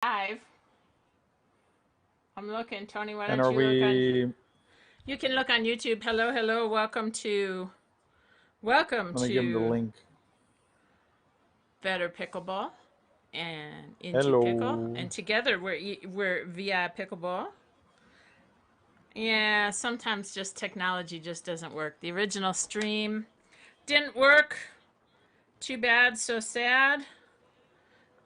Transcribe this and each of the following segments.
live. I'm looking, Tony. Why And don't are you look on? we, You can look on YouTube. Hello, hello. Welcome let me give him the to link. Better Pickleball and Into Pickle, Hello. and together we're via Pickleball. Yeah, sometimes just technology just doesn't work. The original stream didn't work. Too bad, so sad.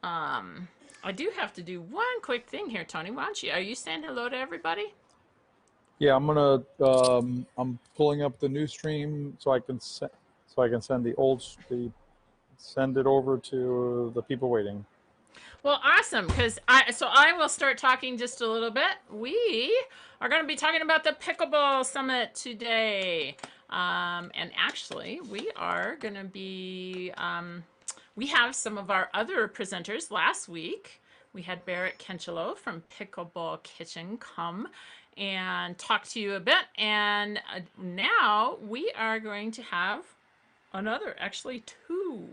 Um, I do have to do one quick thing here, Tony. Why don't you? Are you saying hello to everybody? Yeah, I'm pulling up the new stream so I can send send it over to the people waiting. Well, awesome, because I will start talking just a little bit. We are going to be talking about the Pickleball Summit today. And actually, we are going to be, we have some of our other presenters last week. We had Barrett Kenchelo from Pickleball Kitchen come and talk to you a bit. And now we are going to have actually two,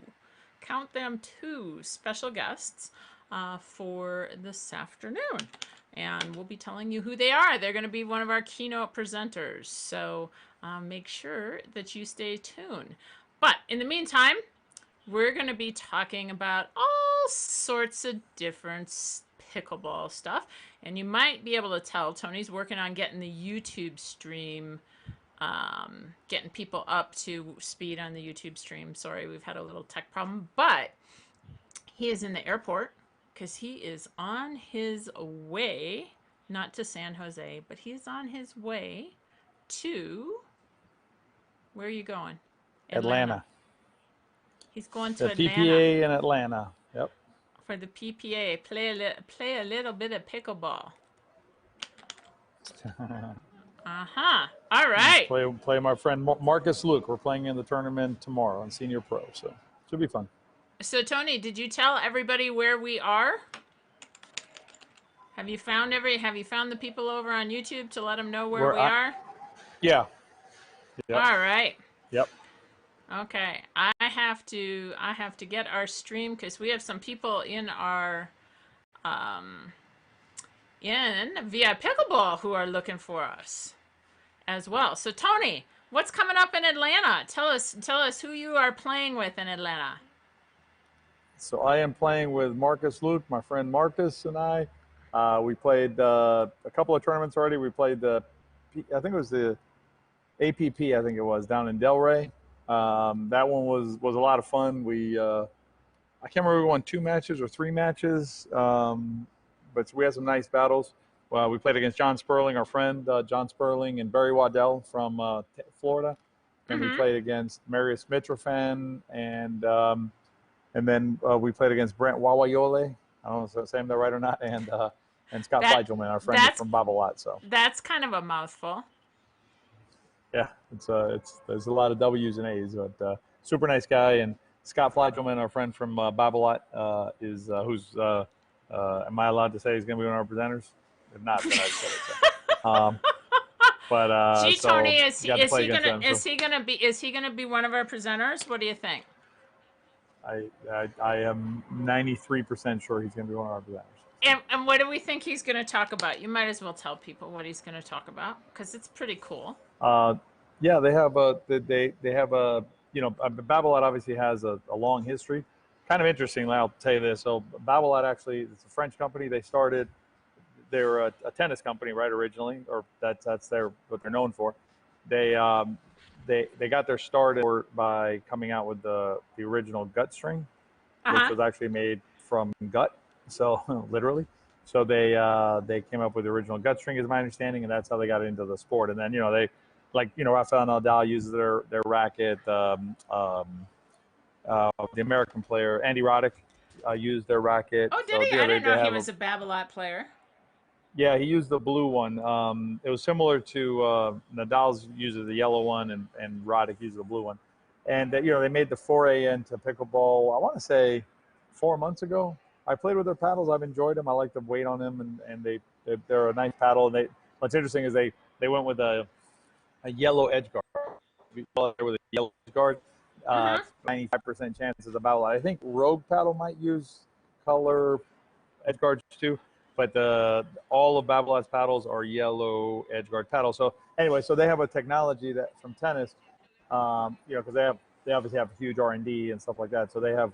count them, two special guests for this afternoon. And we'll be telling you who they are. They're going to be one of our keynote presenters. So make sure that you stay tuned. But in the meantime, we're going to be talking about all sorts of different pickleball stuff. And you might be able to tell Tony's working on getting the YouTube stream, getting people up to speed on the YouTube stream. Sorry, we've had a little tech problem, but he is in the airport because he is on his way, not to San Jose, but he's on his way to, where are you going? Atlanta. He's going to The Atlanta PPA in Atlanta. Yep. for the PPA. Play a little bit of pickleball. Uh-huh. All right. Play my friend Marcus Luke. We're playing in the tournament tomorrow in Senior Pro, so should be fun. So Tony, did you tell everybody where we are? Have you found the people over on YouTube to let them know where we are? Yeah. Yep. All right. Yep. Okay. I have to get our stream because we have some people in our in via Pickleball who are looking for us as well. So Tony, what's coming up in Atlanta? Tell us who you are playing with in Atlanta. So I am playing with Marcus Luke, my friend Marcus and I. We played a couple of tournaments already. We played I think it was the APP, I think it was, down in Delray. That one was a lot of fun. I can't remember if we won 2 matches or 3 matches, but we had some nice battles. We played against John Sperling, our friend John Sperling, and Barry Waddell from Florida. And we played against Marius Mitrofan, and then we played against Brent Wawayole. I don't know if I'm saying that right or not, and Scott Fleigelman, our friend from Babolat. So that's kind of a mouthful. Yeah, there's a lot of W's and A's, but super nice guy. And Scott Fleigelman, our friend from Babolat, am I allowed to say he's going to be one of our presenters? If not, then I said it. So. Gee, so Tony, is he gonna be one of our presenters? What do you think? I am 93% sure he's going to be one of our presenters. And what do we think he's going to talk about? You might as well tell people what he's going to talk about because it's pretty cool. Yeah, they have Babolat obviously has a long history. Kind of interestingly, I'll tell you this. So Babolat actually, it's a French company. They're a tennis company, right, originally, or that's what they're known for. They got their start by coming out with the original gut string, which was actually made from gut, so literally. So they came up with the original gut string, is my understanding, and that's how they got into the sport. And then Rafael Nadal uses their racket. The American player Andy Roddick used their racket. Oh, did he? I didn't know he was a Babolat player. Yeah, he used the blue one. It was similar to Nadal's uses the yellow one, and Roddick used the blue one. And they made the foray into pickleball, I want to say 4 months ago. I played with their paddles. I've enjoyed them. I like the weight on them, and they're a nice paddle. And what's interesting is they went with a yellow edge guard. With a yellow edge guard, 95% chances about. I think Rogue paddle might use color edge guards too, but all of Babolat's paddles are yellow edge guard paddles. So anyway, so they have a technology that from tennis, because they obviously have huge R&D and stuff like that. So they have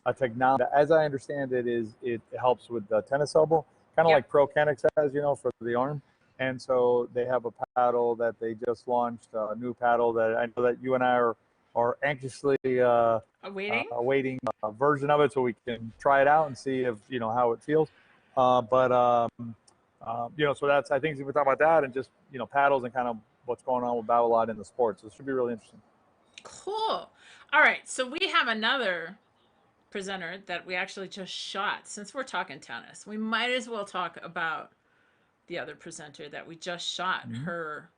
a technology that, as I understand it, it helps with the tennis elbow, kind of like Pro Kenix has, for the arm. And so they have a paddle that they just launched, a new paddle that I know that you and I are anxiously awaiting a version of it so we can try it out and see if how it feels. So that's, I think we're talking about that and just paddles and kind of what's going on with Babolat in the sport. So it should be really interesting. Cool. All right, so we have another presenter that we actually just shot. Since we're talking tennis, we might as well talk about the other presenter that we just shot her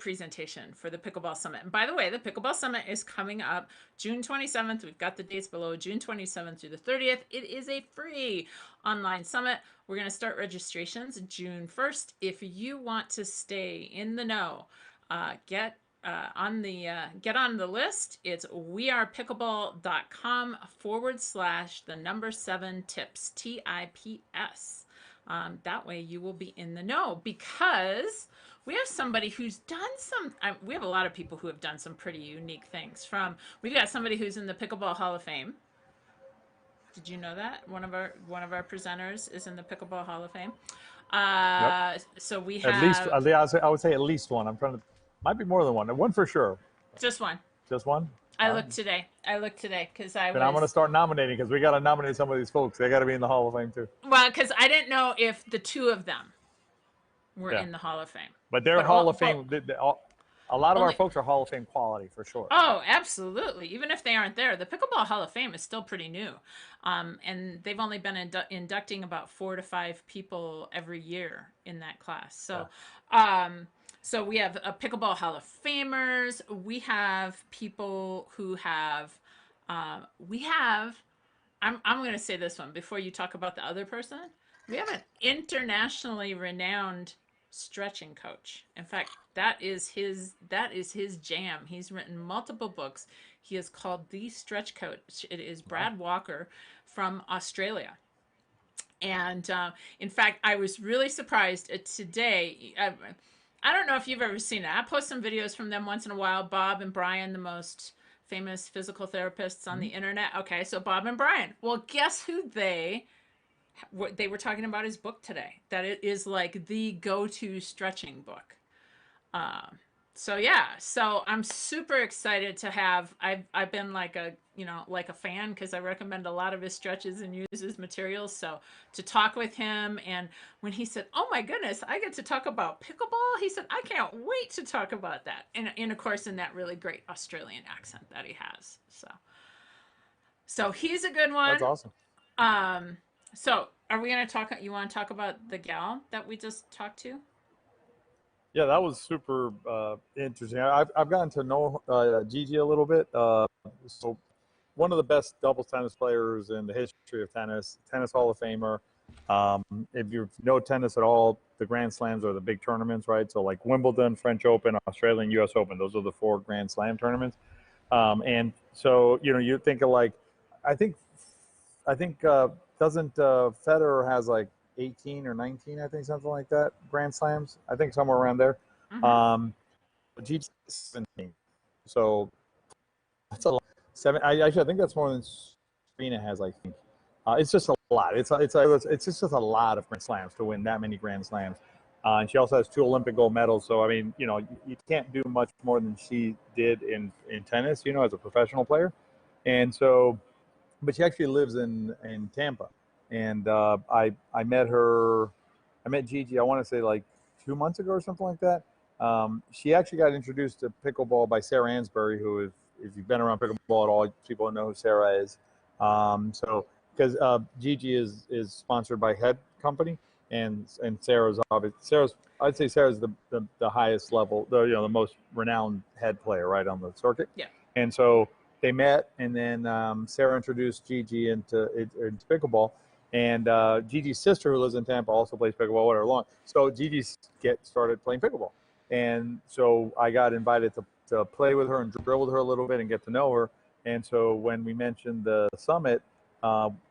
presentation for the Pickleball Summit. And by the way, the Pickleball Summit is coming up June 27th. We've got the dates below, June 27th through the 30th. It is a free online summit. We're going to start registrations June 1st. If you want to stay in the know, get on the list. It's wearepickleball.com/7tips, TIPS. That way you will be in the know, because we have somebody who's done we have a lot of people who have done some pretty unique things. We've got somebody who's in the Pickleball Hall of Fame. Did you know that? One of our presenters is in the Pickleball Hall of Fame. Yep. So we have... I would say at least one. Might be more than one. One for sure. Just one. Just one? I looked today because I'm going to start nominating, because we got to nominate some of these folks. They got to be in the Hall of Fame too. Well, because I didn't know if the two of them were in the Hall of Fame. But they're Hall of Fame. A lot of our folks are Hall of Fame quality for sure. Oh, absolutely. Even if they aren't there, the Pickleball Hall of Fame is still pretty new. And they've only been inducting about 4 to 5 people every year in that class. So, so we have a Pickleball Hall of Famers. We have people who have, I'm going to say this one before you talk about the other person. We have an internationally renowned stretching coach. In fact, that is his jam. He's written multiple books. He is called The Stretch Coach. It is Brad Walker from Australia. And in fact, I was really surprised today. I don't know if you've ever seen it. I post some videos from them once in a while. Bob and Brian, the most famous physical therapists on the internet. Okay, so Bob and Brian. Well, guess who they were talking about his book today. That it is like the go-to stretching book. So I'm super excited to have. I've been like a fan, because I recommend a lot of his stretches and use his materials. So to talk with him, and when he said, "Oh my goodness, I get to talk about pickleball," he said, "I can't wait to talk about that." And of course, in that really great Australian accent that he has. So he's a good one. That's awesome. So are we going to talk? You want to talk about the gal that we just talked to? Yeah, that was super interesting. I've gotten to know Gigi a little bit. So one of the best doubles tennis players in the history of tennis Hall of Famer. If you know tennis at all, the Grand Slams are the big tournaments, right? So like Wimbledon, French Open, Australian, U.S. Open, those are the 4 Grand Slam tournaments. And so, you think of like, I think doesn't Federer has like 18 or 19, I think, something like that, Grand Slams, I think somewhere around there. Gigi 17. So that's a lot. I think that's more than Serena has, I think. It's just a lot. It's just a lot of Grand Slams to win that many Grand Slams. And she also has 2 Olympic gold medals. So, I mean, you can't do much more than she did in tennis, as a professional player. And so, but she actually lives in Tampa. And I met Gigi, I want to say like 2 months ago or something like that. She actually got introduced to pickleball by Sarah Ansbury, who, if you've been around pickleball at all, people know who Sarah is. Because Gigi is sponsored by Head Company, and Sarah's obviously, I'd say Sarah's the highest level, the most renowned head player right on the circuit. Yeah. And so they met, and then Sarah introduced Gigi into pickleball. And Gigi's sister, who lives in Tampa, also plays pickleball with her along. So Gigi started playing pickleball. And so I got invited to play with her and drill with her a little bit and get to know her. And so when we mentioned the summit,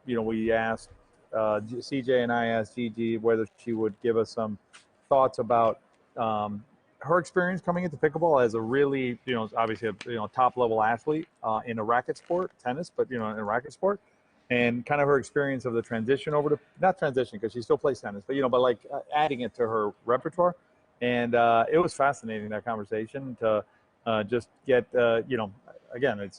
we asked, CJ and I asked Gigi whether she would give us some thoughts about her experience coming into pickleball as a really, obviously a top level athlete in a racket sport, tennis, but in a racket sport, and kind of her experience of the transition over to, not transition because she still plays tennis, but like adding it to her repertoire. And it was fascinating, that conversation, to just get, again,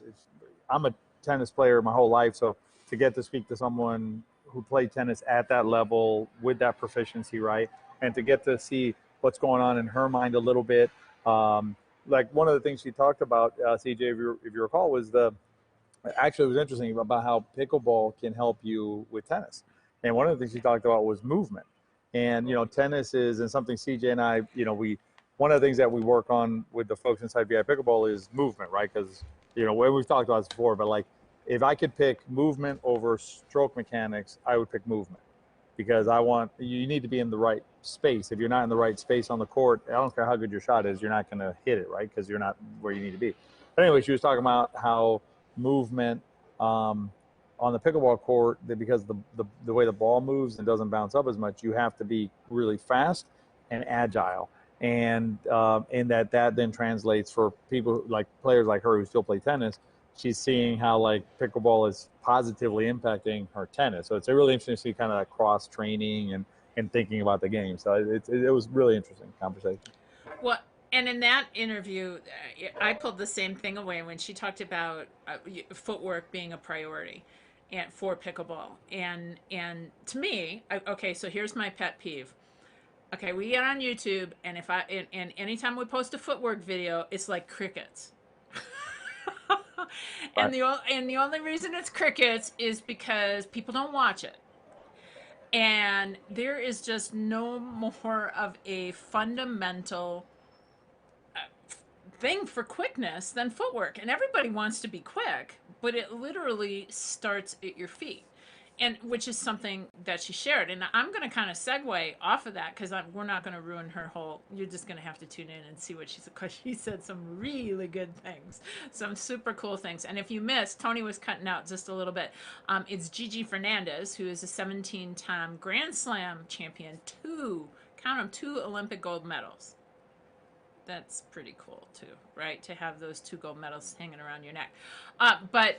I'm a tennis player my whole life, so to get to speak to someone who played tennis at that level with that proficiency, right, and to get to see what's going on in her mind a little bit. Like one of the things she talked about, CJ, if you recall, was actually it was interesting about how pickleball can help you with tennis. And one of the things she talked about was movement. And, tennis is, and something CJ and I, one of the things that we work on with the folks inside VI Pickleball is movement, right? Because, we've talked about this before, but like, if I could pick movement over stroke mechanics, I would pick movement, because you need to be in the right space. If you're not in the right space on the court, I don't care how good your shot is, you're not going to hit it, right? Because you're not where you need to be. But anyway, she was talking about how movement on the pickleball court, because the way the ball moves and doesn't bounce up as much, you have to be really fast and agile. And that then translates for people like players like her who still play tennis. She's seeing how like pickleball is positively impacting her tennis. So it's a really interesting to see kind of that cross training and thinking about the game. So it was really interesting conversation. Well, and in that interview, I pulled the same thing away when she talked about footwork being a priority, and for pickleball. And to me, okay, so here's my pet peeve. Okay, we get on YouTube, and and anytime we post a footwork video, it's like crickets. Right. And the only reason it's crickets is because people don't watch it. And there is just no more of a fundamental thing for quickness than footwork. And everybody wants to be quick, but it literally starts at your feet. And which is something that she shared. And I'm going to kind of segue off of that, because we're not going to ruin her whole. You're just going to have to tune in and see what she said, because she said some really good things, some super cool things. And if you missed, Tony was cutting out just a little bit. It's Gigi Fernandez, who is a 17-time Grand Slam champion, count them, 2 Olympic gold medals. That's pretty cool too, right? To have those 2 gold medals hanging around your neck. But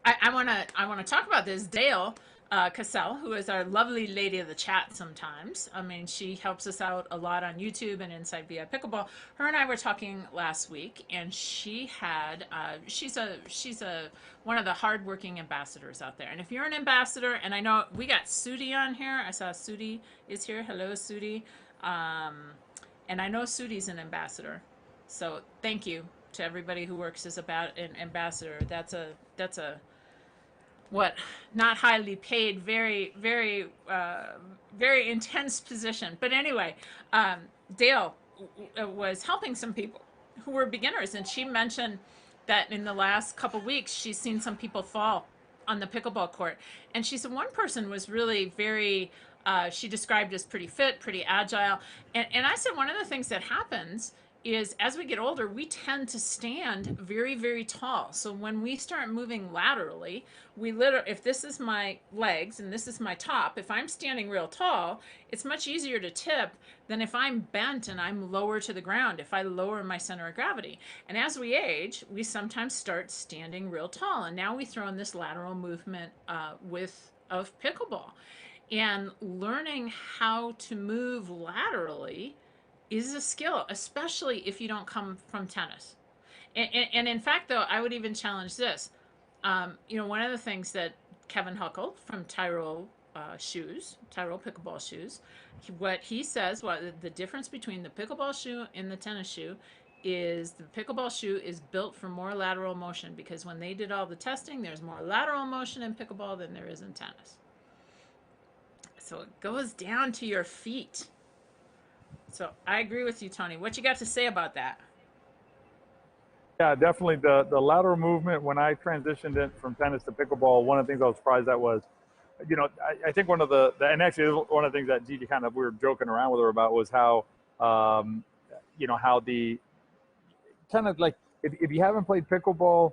I want to talk about this. Dale Cassell, who is our lovely lady of the chat sometimes. I mean, she helps us out a lot on YouTube and inside VI Pickleball. Her and I were talking last week, and she had she's one of the hardworking ambassadors out there. And if you're an ambassador, and I know we got Sudi on here. I saw Sudi is here. Hello, Sudi. And I know Sudi's an ambassador, so thank you to everybody who works as an ambassador. That's a what, not highly paid, very very intense position. But anyway, Dale was helping some people who were beginners, and she mentioned that in the last couple weeks she's seen some people fall on the pickleball court. And she said one person was really very she described as pretty fit, pretty agile. And I said one of the things that happens is as we get older, we tend to stand very, very tall. So when we start moving laterally, if this is my legs and this is my top, if I'm standing real tall, it's much easier to tip than if I'm bent and I'm lower to the ground, if I lower my center of gravity. And as we age, we sometimes start standing real tall. And now we throw in this lateral movement of pickleball. And learning how to move laterally is a skill, especially if you don't come from tennis. And in fact, though, I would even challenge this. One of the things that Kevin Huckle from Tyrol Pickleball Shoes, what he says, the difference between the pickleball shoe and the tennis shoe is the pickleball shoe is built for more lateral motion, because when they did all the testing, there's more lateral motion in pickleball than there is in tennis. So it goes down to your feet. So I agree with you, Tony. What you got to say about that? Yeah, definitely the lateral movement. When I transitioned it from tennis to pickleball, one of the things I was surprised at was, I think one of and actually one of the things that Gigi we were joking around with her about was how, how the kind of like, if you haven't played pickleball,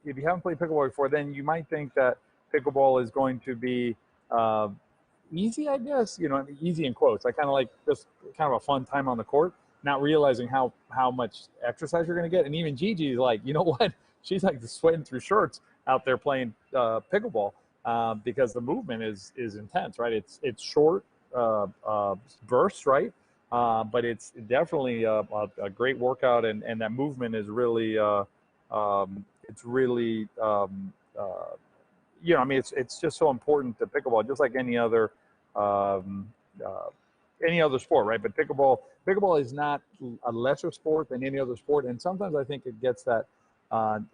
if you haven't played pickleball before, then you might think that pickleball is going to be easy, I guess. You know, easy in quotes. I kind of like just kind of a fun time on the court, not realizing how much exercise you're going to get. And even Gigi is like, you know what? She's like sweating through shorts out there playing pickleball because the movement is intense, right? It's short bursts, right? But it's definitely a great workout, and that movement is really it's really you know, I mean, it's just so important to pickleball, just like um, uh, any other sport, right? But pickleball is not a lesser sport than any other sport, and sometimes I think it gets that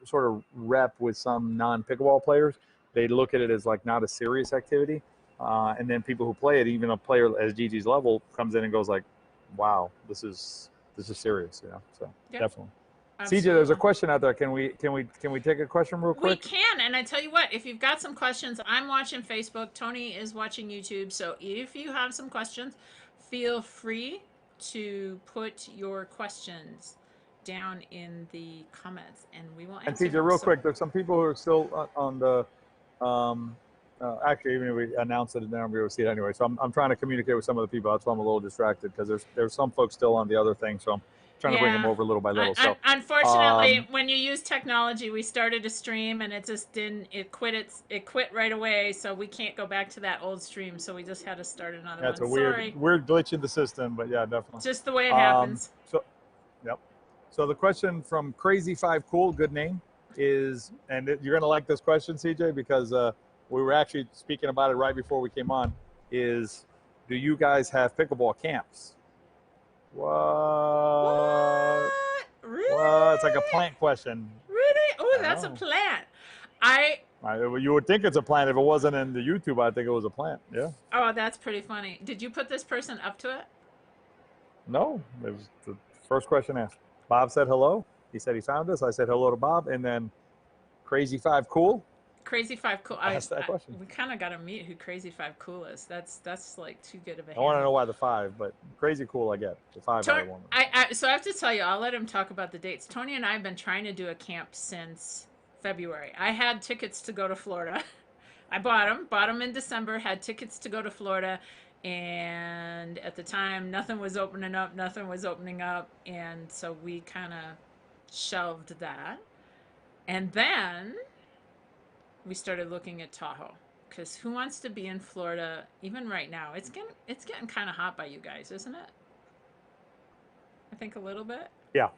sort of rep with some non-pickleball players. They look at it as like not a serious activity, and then people who play it, even a player as Gigi's level, comes in and goes like, "Wow, this is serious," you know. So Yep. definitely. Absolutely. CJ, there's a question out there. Can we take a question real quick? We can, and I tell you what, if you've got some questions, I'm watching Facebook, Tony is watching YouTube, so if you have some questions, feel free to put your questions down in the comments, and we will And answer TJ, them. real So, quick, there's some people who are still on the, actually, even if we announce it, they're not be able to see it anyway. So I'm trying to communicate with some of the people. That's why I'm a little distracted because there's some folks still on the other thing. So I'm trying to bring them yeah. over little by little. So, Unfortunately, when you use technology, we started a stream and it just didn't. It quit right away, so we can't go back to that old stream. So we just had to start another yeah, it's one. a Sorry, weird glitch in the system, but yeah, definitely. just the way it happens. So, yep. So the question from Crazy Five Cool, good name, is, and you're gonna like this question, CJ, because we were actually speaking about it right before we came on. Is, do you guys have pickleball camps? What? Really? What? It's like a plant question. Really? Oh, I that's a know. plant. You would think it's a plant if it wasn't in the YouTube. I think it was a plant. Yeah. Oh, that's pretty funny. Did you put this person up to it? No, it was the first question asked. Bob said hello. He said he found us. I said hello to Bob, and then Crazy Five Cool Crazy Five Cool. asked that question. We kind of got to meet who Crazy Five Cool is. That's like too good of a I want to handle. know why the five, but Crazy Cool I get. The five I want. So I have to tell you, I'll let him talk about the dates. Tony and I have been trying to do a camp since February. I had tickets to go to Florida. I bought them in December, had tickets to go to Florida, and at the time nothing was opening up, and so we kind of shelved that. And then we started looking at Tahoe, because who wants to be in Florida even right now? It's getting kind of hot by you guys, isn't it? I think a little bit. Yeah.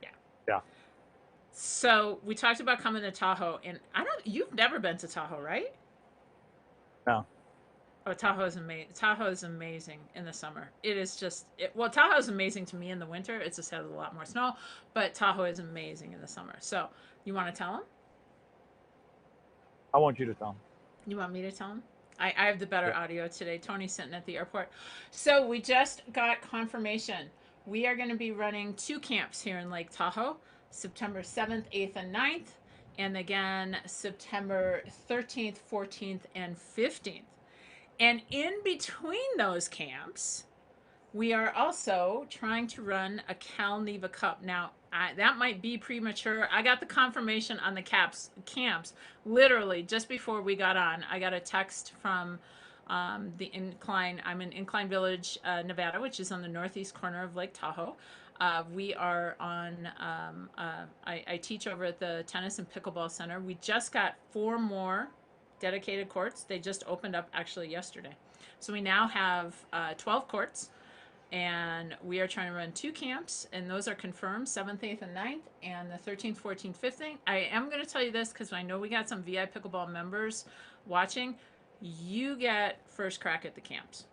Yeah. Yeah. So we talked about coming to Tahoe, and you've never been to Tahoe, right? No. Oh, Tahoe is amazing. Tahoe is amazing in the summer. It is just well, Tahoe is amazing to me in the winter. It's just has a lot more snow, but Tahoe is amazing in the summer. So you want to tell them? I want you to tell him. You want me to tell them? I have the better audio today. Tony's sitting at the airport. So we just got confirmation. We are going to be running 2 camps here in Lake Tahoe, September 7th, 8th, and 9th, and again September 13th, 14th, and 15th. And in between those camps, we are also trying to run a Cal Neva Cup. Now, that might be premature. I got the confirmation on the camps literally just before we got on. I got a text from the Incline. I'm in Incline Village, Nevada, which is on the northeast corner of Lake Tahoe. We are on, I teach over at the Tennis and Pickleball Center. We just got 4 more dedicated courts. They just opened up actually yesterday. So we now have 12 courts. And we are trying to run 2 camps, and those are confirmed, 7th, 8th, and 9th, and the 13th, 14th, 15th. I am going to tell you this because I know we got some VI Pickleball members watching. You get first crack at the camps.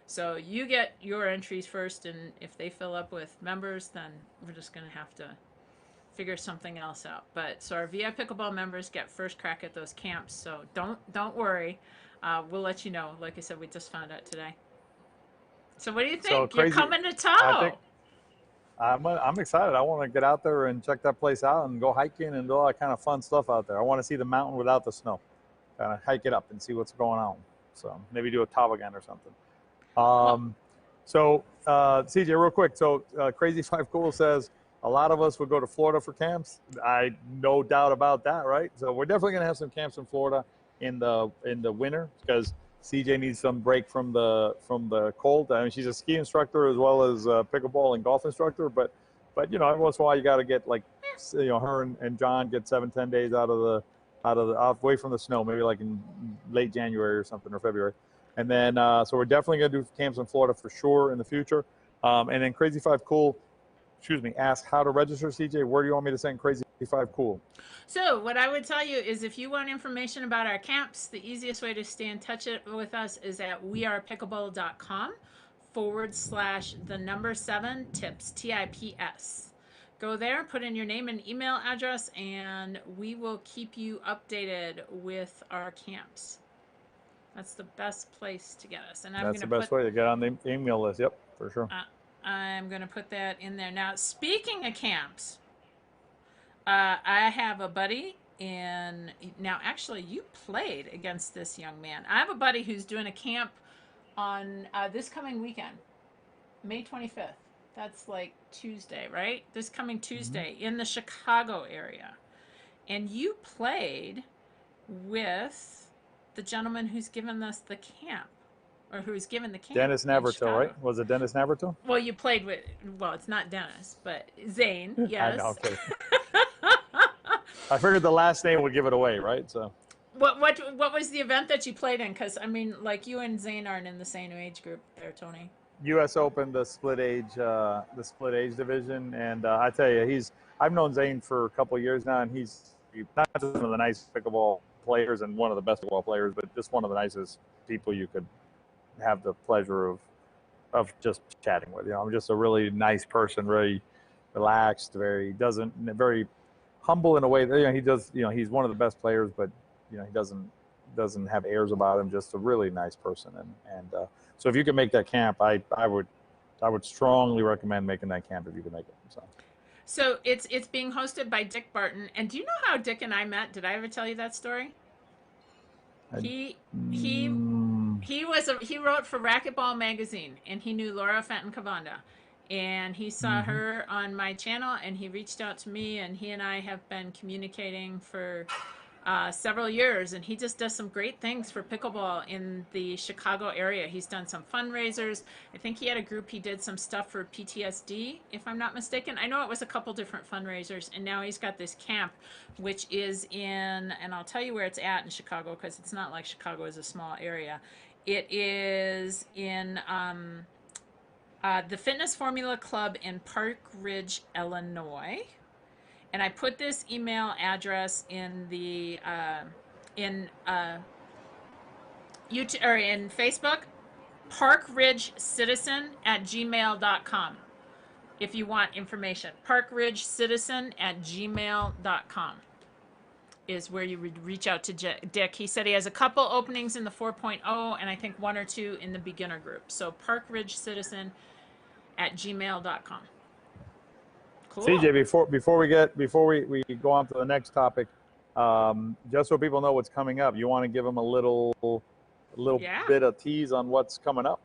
So you get your entries first, and if they fill up with members, then we're just going to have to figure something else out. But so our VI Pickleball members get first crack at those camps, so don't worry. We'll let you know. Like I said, we just found out today. So what do you think? You're coming to Tahoe. I'm excited. I want to get out there and check that place out and go hiking and do all that kind of fun stuff out there. I want to see the mountain without the snow, kind of hike it up and see what's going on. So maybe do a toboggan or something. So CJ, real quick. So Crazy Five Cool says, A lot of us would go to Florida for camps. I no doubt about that, right? So we're definitely going to have some camps in Florida in the winter because CJ needs some break from the cold. I mean, she's a ski instructor as well as a pickleball and golf instructor, but you know, every once in a while you got to get like, you know, her and John get 7-10 days out away from the snow, maybe like in late January or something, or February. And then so we're definitely going to do camps in Florida for sure in the future. And then Crazy 5 Cool, ask how to register. CJ, where do you want me to send Crazy 5 Cool? So what I would tell you is if you want information about our camps, the easiest way to stay in touch with us is at wearepickleball.com/7tips, TIPS. Go there, put in your name and email address, and we will keep you updated with our camps. That's the best place to get us. And That's the best way to get on the email list. Yep, for sure. I'm going to put that in there. Now, speaking of camps, I have a buddy now actually you played against this young man. I have a buddy who's doing a camp on this coming weekend, May 25th. That's like Tuesday, right? This coming Tuesday in the Chicago area. And you played with the gentleman who's given us the camp, or who's given the camp. Dennis Navarto, right? Was it Dennis Navarto? Well, you played with, well, it's not Dennis, but Zane, yes. I know, okay. I figured the last name would give it away, right? So. What was the event that you played in? Because I mean, like you and Zane aren't in the same age group there, Tony. U.S. Open, the split age division, and I tell you, I've known Zane for a couple of years now, and he's not just one of the nice pickleball players and one of the best pickleball players, but just one of the nicest people you could have the pleasure of just chatting with. You know, I'm just a really nice person, very relaxed, very humble in a way that, you know, he does, you know, he's one of the best players, but you know, he doesn't have airs about him, just a really nice person. And so if you can make that camp, I would strongly recommend making that camp if you can make it. So it's being hosted by Dick Barton. And do you know how Dick and I met? Did I ever tell you that story? He wrote for Racquetball magazine, and he knew Laura Fenton Cavanda, and he saw her on my channel, and he reached out to me, and he and I have been communicating for several years, and he just does some great things for pickleball in the Chicago area. He's done some fundraisers. I think he had a group, he did some stuff for PTSD, if I'm not mistaken. I know it was a couple different fundraisers, and now he's got this camp, which is in, and I'll tell you where it's at in Chicago, because it's not like Chicago is a small area. It is in the Fitness Formula Club in Park Ridge, Illinois. And I put this email address in the YouTube or in Facebook, parkridgecitizen@gmail.com. If you want information, parkridgecitizen@gmail.com is where you would reach out to Dick. He said he has a couple openings in the 4.0 and I think 1 or 2 in the beginner group. So parkridgecitizen@gmail.com. Cool. CJ, before we go on to the next topic, just so people know what's coming up, you want to give them a little bit of tease on what's coming up?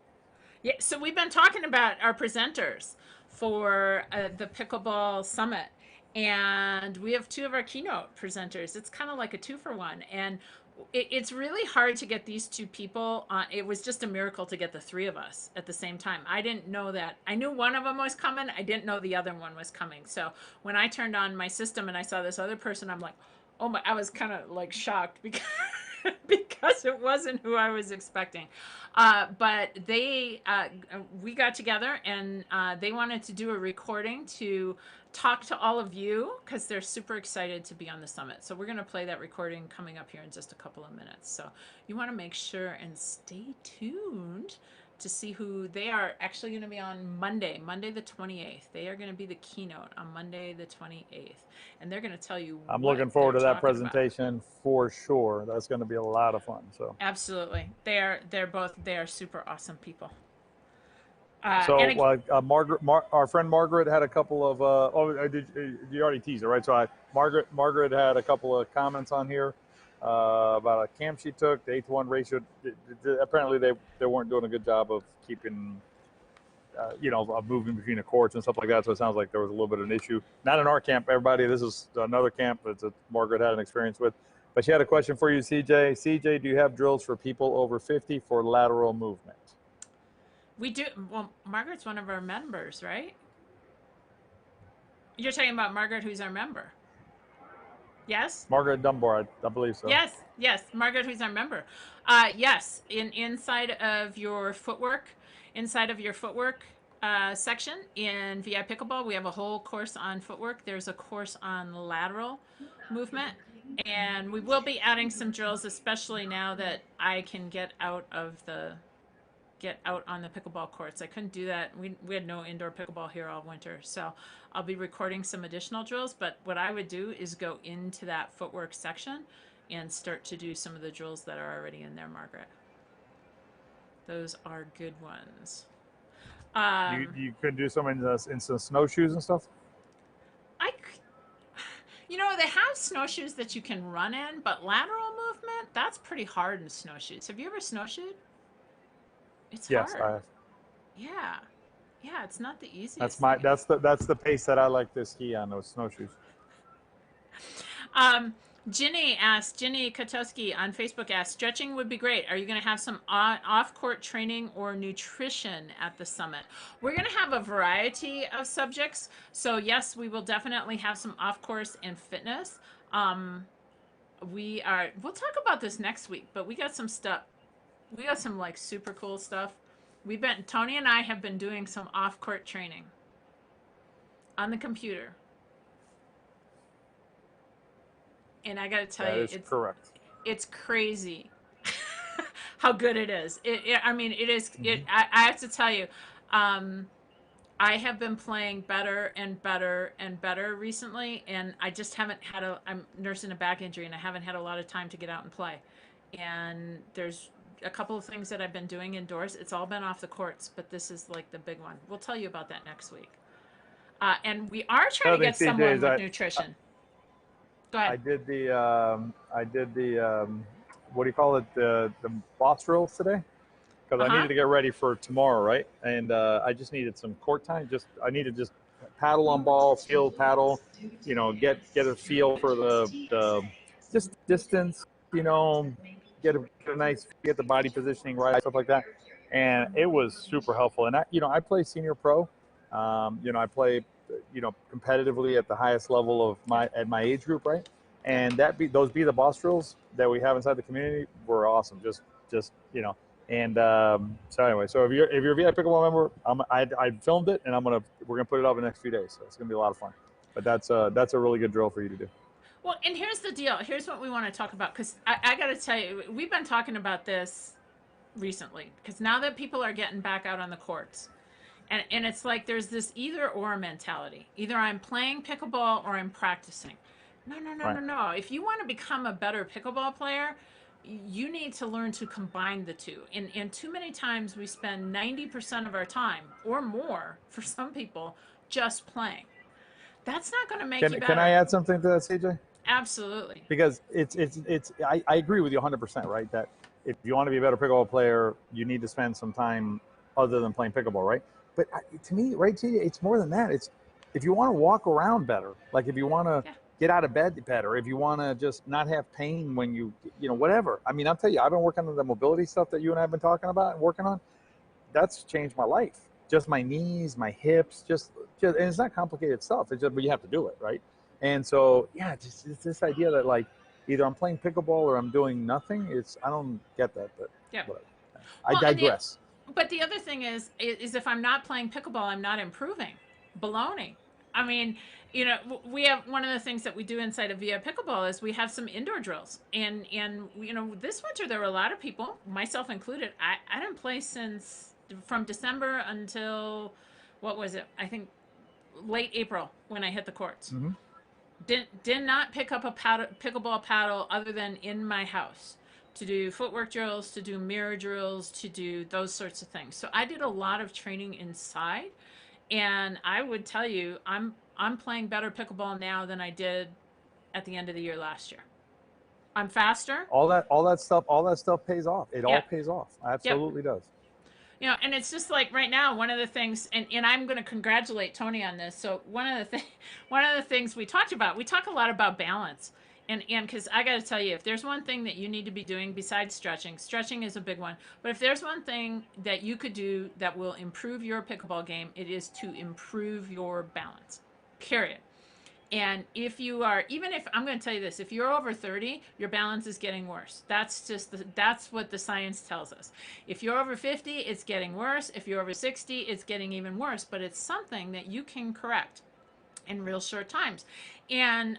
Yeah, so we've been talking about our presenters for the Pickleball Summit, and we have 2 of our keynote presenters. It's kind of like a 2-for-1, and it's really hard to get these 2 people on. It was just a miracle to get the 3 of us at the same time. I didn't know that. I knew one of them was coming. I didn't know the other one was coming. So when I turned on my system and I saw this other person, I'm like, oh my, I was kind of like shocked because because it wasn't who I was expecting. But we got together and they wanted to do a recording to talk to all of you because they're super excited to be on the summit. So we're going to play that recording coming up here in just a couple of minutes. So you want to make sure and stay tuned to see who they are. Actually going to be on Monday the 28th. They are going to be the keynote on Monday the 28th. And they're going to tell you I'm looking forward to that presentation for sure. That's going to be a lot of fun. So absolutely. They are super awesome people. Margaret, our friend Margaret had a couple of. You already teased it, right? So Margaret had a couple of comments on here about a camp she took. The 8-to-1 ratio. Apparently, they weren't doing a good job of keeping of moving between the courts and stuff like that. So it sounds like there was a little bit of an issue. Not in our camp, everybody. This is another camp that Margaret had an experience with. But she had a question for you, CJ. CJ, do you have drills for people over 50 for lateral movement? We do. Well, Margaret's one of our members, right? You're talking about Margaret, who's our member. Yes? Margaret Dunbar, I believe so. Yes, Margaret, who's our member. Yes, inside of your footwork, section in VI Pickleball, we have a whole course on footwork. There's a course on lateral movement, and we will be adding some drills, especially now that I can get out on the pickleball courts. I couldn't do that. We had no indoor pickleball here all winter, so I'll be recording some additional drills. But what I would do is go into that footwork section and start to do some of the drills that are already in there, Margaret. Those are good ones. You could do some in some snowshoes and stuff? They have snowshoes that you can run in, but lateral movement, that's pretty hard in snowshoes. Have you ever snowshoed? It's hard. Yes, I have. Yeah, it's not the easiest. That's the pace that I like to ski on, those snowshoes. Ginny Katowski on Facebook asked, stretching would be great. Are you going to have some off-court training or nutrition at the summit? We're going to have a variety of subjects. So yes, we will definitely have some off-course and fitness. We'll talk about this next week, but we got some stuff. We got some like super cool stuff. Tony and I have been doing some off-court training on the computer. And I got to tell you, it's crazy how good it is. I have to tell you, I have been playing better and better and better recently, and I just haven't had I'm nursing a back injury, and I haven't had a lot of time to get out and play. And there's a couple of things that I've been doing indoors. It's all been off the courts, but this is like the big one. We'll tell you about that next week. And we are trying to get someone with nutrition. Go ahead. I did the what do you call it, the boss drills today, because I needed to get ready for tomorrow, right? And I just needed some court time. I needed just paddle on ball, field paddle, get a feel for the just distance, get the body positioning right, stuff like that. And it was super helpful. And I play senior pro. I play competitively at the highest level of my age group, right? And those be the boss drills that we have inside the community were awesome. And so anyway, so if you're a VI Pickleball member, I filmed it, and we're gonna put it up in the next few days. So it's gonna be a lot of fun. But that's a really good drill for you to do. Well, and here's the deal. Here's what we want to talk about, because I got to tell you, we've been talking about this recently, because now that people are getting back out on the courts, and it's like there's this either or mentality. Either I'm playing pickleball or I'm practicing. No. If you want to become a better pickleball player, you need to learn to combine the two. And too many times we spend 90% of our time or more, for some people, just playing. That's not going to make you better. Can I add something to that, CJ? Absolutely. Because I agree with you 100%, right? That if you want to be a better pickleball player, you need to spend some time other than playing pickleball, right? But to me, right, CJ, it's more than that. It's if you want to walk around better, like if you want to get out of bed better, if you want to just not have pain when whatever. I mean, I'll tell you, I've been working on the mobility stuff that you and I have been talking about and working on. That's changed my life. Just my knees, my hips, and it's not complicated stuff. It's just, but you have to do it, right? And so, it's this idea that like either I'm playing pickleball or I'm doing nothing. I don't get that, but whatever. I digress. But the other thing is if I'm not playing pickleball, I'm not improving. Baloney. I mean, we have one of the things that we do inside of VI Pickleball is we have some indoor drills. And this winter there were a lot of people, myself included. I didn't play from December until, what was it? I think late April when I hit the courts. Mm-hmm. Did not pick up a pickleball paddle other than in my house to do footwork drills, to do mirror drills, to do those sorts of things. So I did a lot of training inside, and I would tell you I'm playing better pickleball now than I did at the end of the year last year. I'm faster. All that stuff pays off. It all pays off. Absolutely does. You know, and it's just like right now, one of the things, and I'm going to congratulate Tony on this. So one of the things we talk a lot about balance. And because I got to tell you, if there's one thing that you need to be doing besides stretching, stretching is a big one. But if there's one thing that you could do that will improve your pickleball game, it is to improve your balance. Period. And if you are, even if I'm going to tell you this, if you're over 30, your balance is getting worse. That's what the science tells us. If you're over 50, it's getting worse. If you're over 60, it's getting even worse. But it's something that you can correct in real short times. And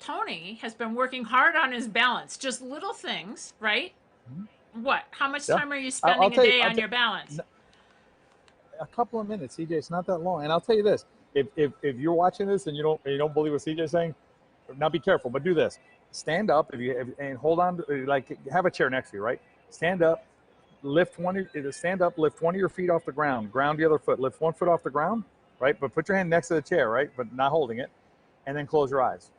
Tony has been working hard on his balance, just little things, right? What? How much Yeah. time are you I'll spending a tell you, day on your balance? a couple of minutes, CJ. It's not that long. And I'll tell you this: if you're watching this and you don't believe what CJ's saying, now be careful. But do this: stand up and hold on to, like, have a chair next to you, right? Stand up, stand up, lift one of your feet off the ground, ground the other foot, lift one foot off the ground, right? But put your hand next to the chair, right? But not holding it, and then close your eyes.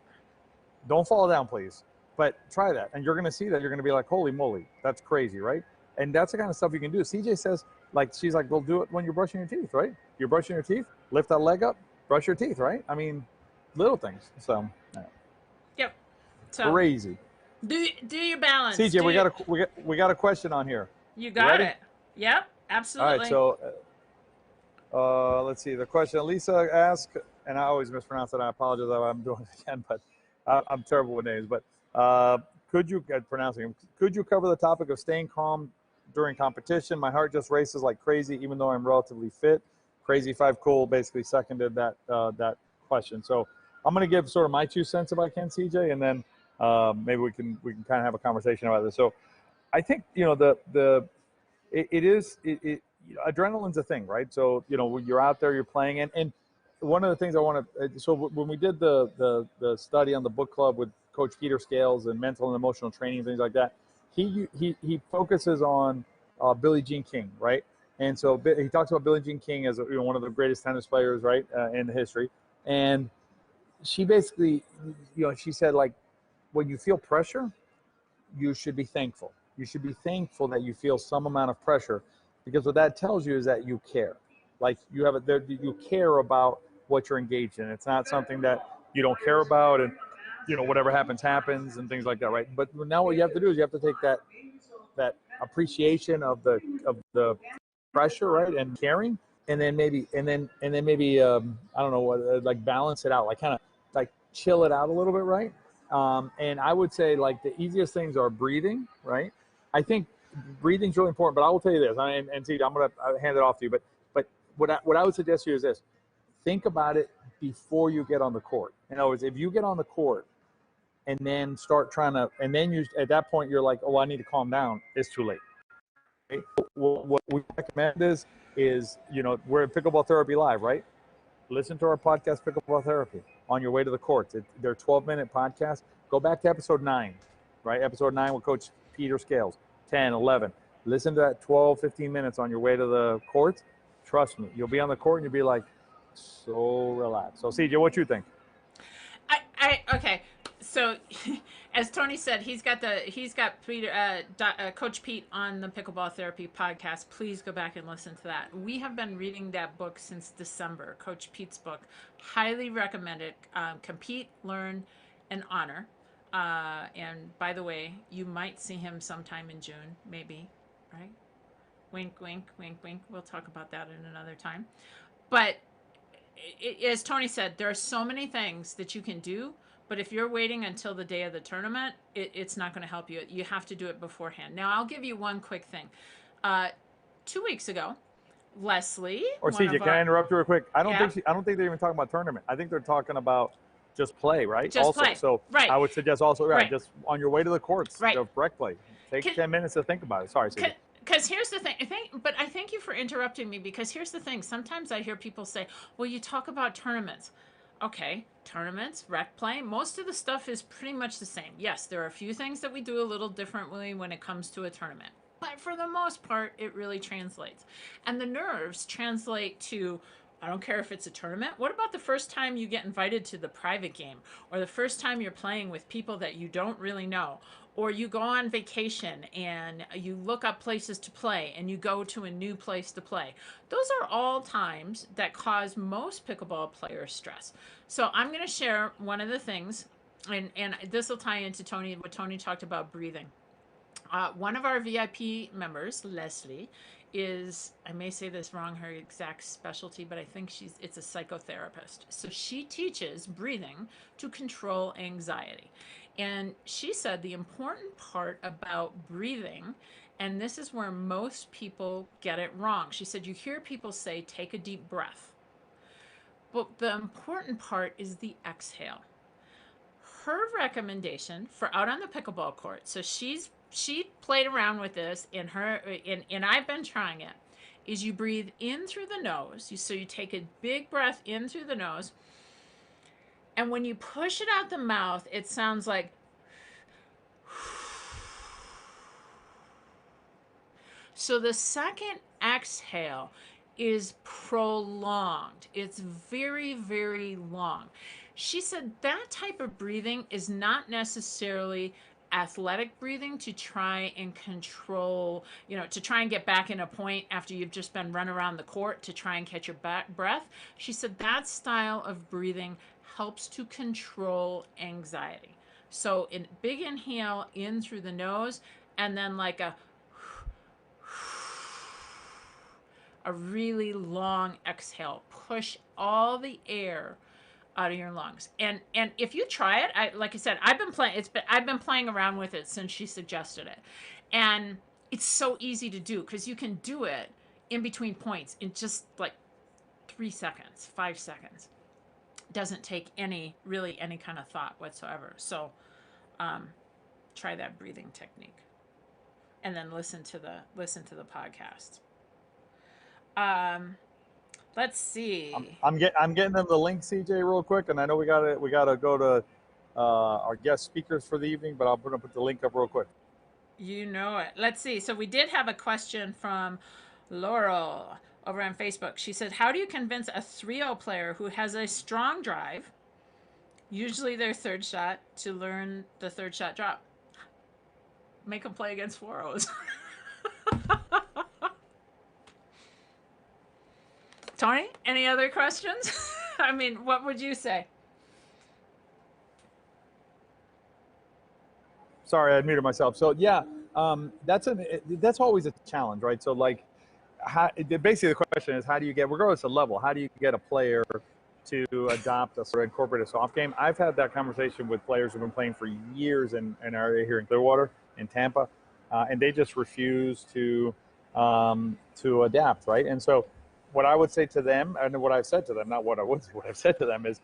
Don't fall down, please. But try that, and you're going to see that. You're going to be like, holy moly, that's crazy, right? And that's the kind of stuff you can do. CJ says, like, she's like, well, do it when you're brushing your teeth, right? You're brushing your teeth, lift that leg up, brush your teeth, right? I mean, little things. So, Yep. So crazy. do your balance. CJ, we got a question on here. You got it. Yep. All Absolutely. right, so let's see. The question Lisa asked, and I always mispronounce it. I apologize if I'm doing it again, but I'm terrible with names. But could you cover the topic of staying calm during competition? My heart just races like crazy, even though I'm relatively fit. Crazy Five Cool basically seconded that question. So I'm going to give sort of my 2 cents if I can, CJ, and then maybe we can kind of have a conversation about this. So I think adrenaline's a thing, right? So when you're out there, you're playing, and one of the things I want to. So when we did the study on the book club with Coach Peter Scales and mental and emotional training, things like that, he focuses on Billie Jean King, right? And so he talks about Billie Jean King as one of the greatest tennis players, right, in history. And she basically, she said, like, when you feel pressure, you should be thankful. You should be thankful that you feel some amount of pressure, because what that tells you is that you care. Like, you care about what you're engaged in. It's not something that you don't care about, and whatever happens and things like that, right? But now what you have to do is you have to take that appreciation of the pressure, right, and caring, and then maybe I don't know what, like, balance it out, like kind of like chill it out a little bit, right? And I would say, like, the easiest things are breathing, right? I think breathing's really important, but I will tell you this, and see, I'm going to hand it off to you, but what I would suggest to you is this: think about it before you get on the court. In other words, if you get on the court and then start and then at that point you're like, oh, I need to calm down, it's too late. Okay? What we recommend is we're at Pickleball Therapy Live, right? Listen to our podcast, Pickleball Therapy, on your way to the courts. They're 12-minute podcasts. Go back to episode 9, right? Episode 9 with Coach Peter Scales, 10, 11. Listen to that 12, 15 minutes on your way to the courts. Trust me, you'll be on the court and you'll be like, so relaxed. So, CJ, what you think? Okay. So, as Tony said, he's got Peter, Coach Pete on the Pickleball Therapy podcast. Please go back and listen to that. We have been reading that book since December. Coach Pete's book, highly recommended. Compete, Learn, and Honor. And by the way, you might see him sometime in June, maybe, right? Wink, wink, wink, wink. We'll talk about that in another time. But as Tony said, there are so many things that you can do, but if you're waiting until the day of the tournament, it's not going to help you. You have to do it beforehand. Now, I'll give you one quick thing. 2 weeks ago, Leslie. Or CJ, can I interrupt you real quick? I don't think they're even talking about tournament. I think they're talking about just play, right? Just play. So right. I would suggest also, just on your way to the courts, right. Direct play. Take 10 minutes to think about it. Sorry, CJ. Because here's the thing, I thank you for interrupting me, because here's the thing. Sometimes I hear people say, well, you talk about tournaments. Okay, tournaments, rec play, most of the stuff is pretty much the same. Yes, there are a few things that we do a little differently when it comes to a tournament. But for the most part, it really translates. And the nerves translate to, I don't care if it's a tournament. What about the first time you get invited to the private game, or the first time you're playing with people that you don't really know, or you go on vacation and you look up places to play and you go to a new place to play. Those are all times that cause most pickleball players stress. So I'm going to share one of the things, and this will tie into what Tony talked about, breathing. One of our VIP members, Leslie, is, I may say this wrong, her exact specialty, but I think it's a psychotherapist. So she teaches breathing to control anxiety. And she said the important part about breathing, and this is where most people get it wrong. She said, you hear people say, take a deep breath. But the important part is the exhale. Her recommendation for out on the pickleball court, so she played around with this and I've been trying it, is you breathe in through the nose. So you take a big breath in through the nose, and when you push it out the mouth, it sounds like. So the second exhale is prolonged. It's very, very long. She said that type of breathing is not necessarily athletic breathing to try and control, to try and get back in a point after you've just been run around the court to try and catch your breath. She said that style of breathing helps to control anxiety. So in big inhale in through the nose, and then like a really long exhale. Push all the air out of your lungs. And if you try it, like I said, I've been playing around with it since she suggested it. And it's so easy to do because you can do it in between points in just like 3 seconds, 5 seconds. Doesn't take any kind of thought whatsoever. So try that breathing technique. And then listen to the podcast. Let's see. I'm getting them the link, CJ, real quick, and I know we gotta go to our guest speakers for the evening, but I'm gonna put the link up real quick. You know it. Let's see. So we did have a question from Laurel over on Facebook. She said, "How do you convince a 3-0 player who has a strong drive, usually their third shot, to learn the third shot drop? Make them play against 4-0s." Tony, any other questions? I mean, what would you say? Sorry, I muted myself. So yeah, that's always a challenge, right? So like, basically the question is, how do you get, regardless of level, how do you get a player to adopt or incorporate a soft game? I've had that conversation with players who've been playing for years in an area here in Clearwater, in Tampa, and they just refuse to adapt, right? And so what I would say to them, and what I've said to them, not what I would say, what I've said to them is,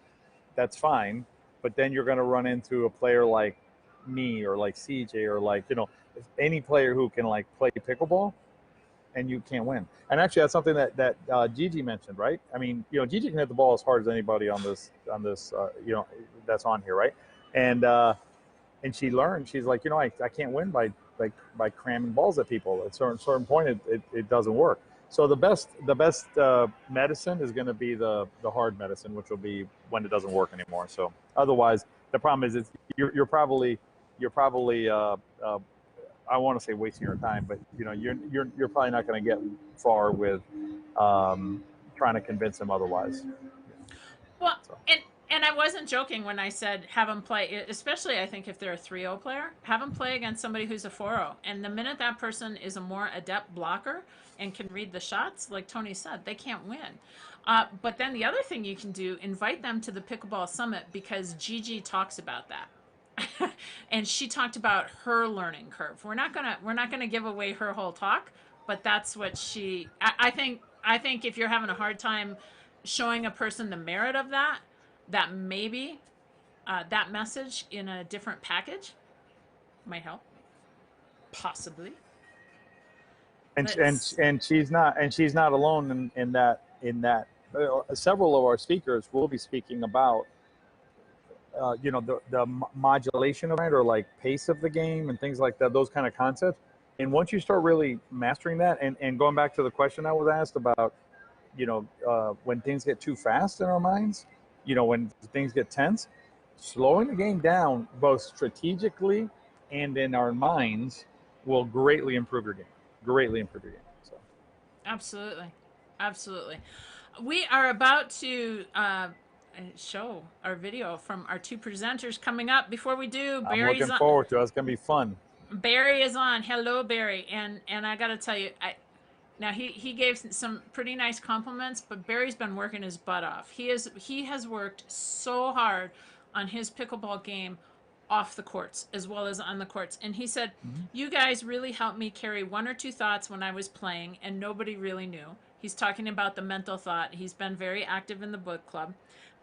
that's fine, but then you're going to run into a player like me or like CJ or like, any player who can like play pickleball, and you can't win. And actually, that's something that Gigi mentioned, right? I mean, Gigi can hit the ball as hard as anybody on this, that's on here, right? And she learned. She's like, I can't win by cramming balls at people. At a certain point, it doesn't work. So the best medicine is going to be the hard medicine, which will be when it doesn't work anymore. So otherwise, the problem is you're probably I want to say wasting your time, but you're probably not going to get far with trying to convince them otherwise. Well, so. And I wasn't joking when I said have them play, especially I think if they're a 3-0 player, have them play against somebody who's a 4-0. And the minute that person is a more adept blocker and can read the shots, like Tony said, they can't win. But then the other thing you can do, invite them to the Pickleball Summit, because Gigi talks about that. And she talked about her learning curve. We're not gonna give away her whole talk, but that's what I think if you're having a hard time showing a person the merit of that maybe that message in a different package might help, possibly. And she's not alone in that. Several of our speakers will be speaking about the modulation of it, or like pace of the game and things like that, those kind of concepts. And once you start really mastering that, and going back to the question I was asked about, when things get too fast in our minds, when things get tense, slowing the game down both strategically and in our minds will greatly improve your game. Greatly improve your game. So. Absolutely. Absolutely. We are about to show our video from our two presenters coming up. Before we do, I'm looking forward to it. It's going to be fun. Barry is on. Hello, Barry. And I got to tell you, now he gave some pretty nice compliments, but Barry's been working his butt off. He has worked so hard on his pickleball game off the courts as well as on the courts. And he said, you guys really helped me carry one or two thoughts when I was playing and nobody really knew. He's talking about the mental thought. He's been very active in the book club.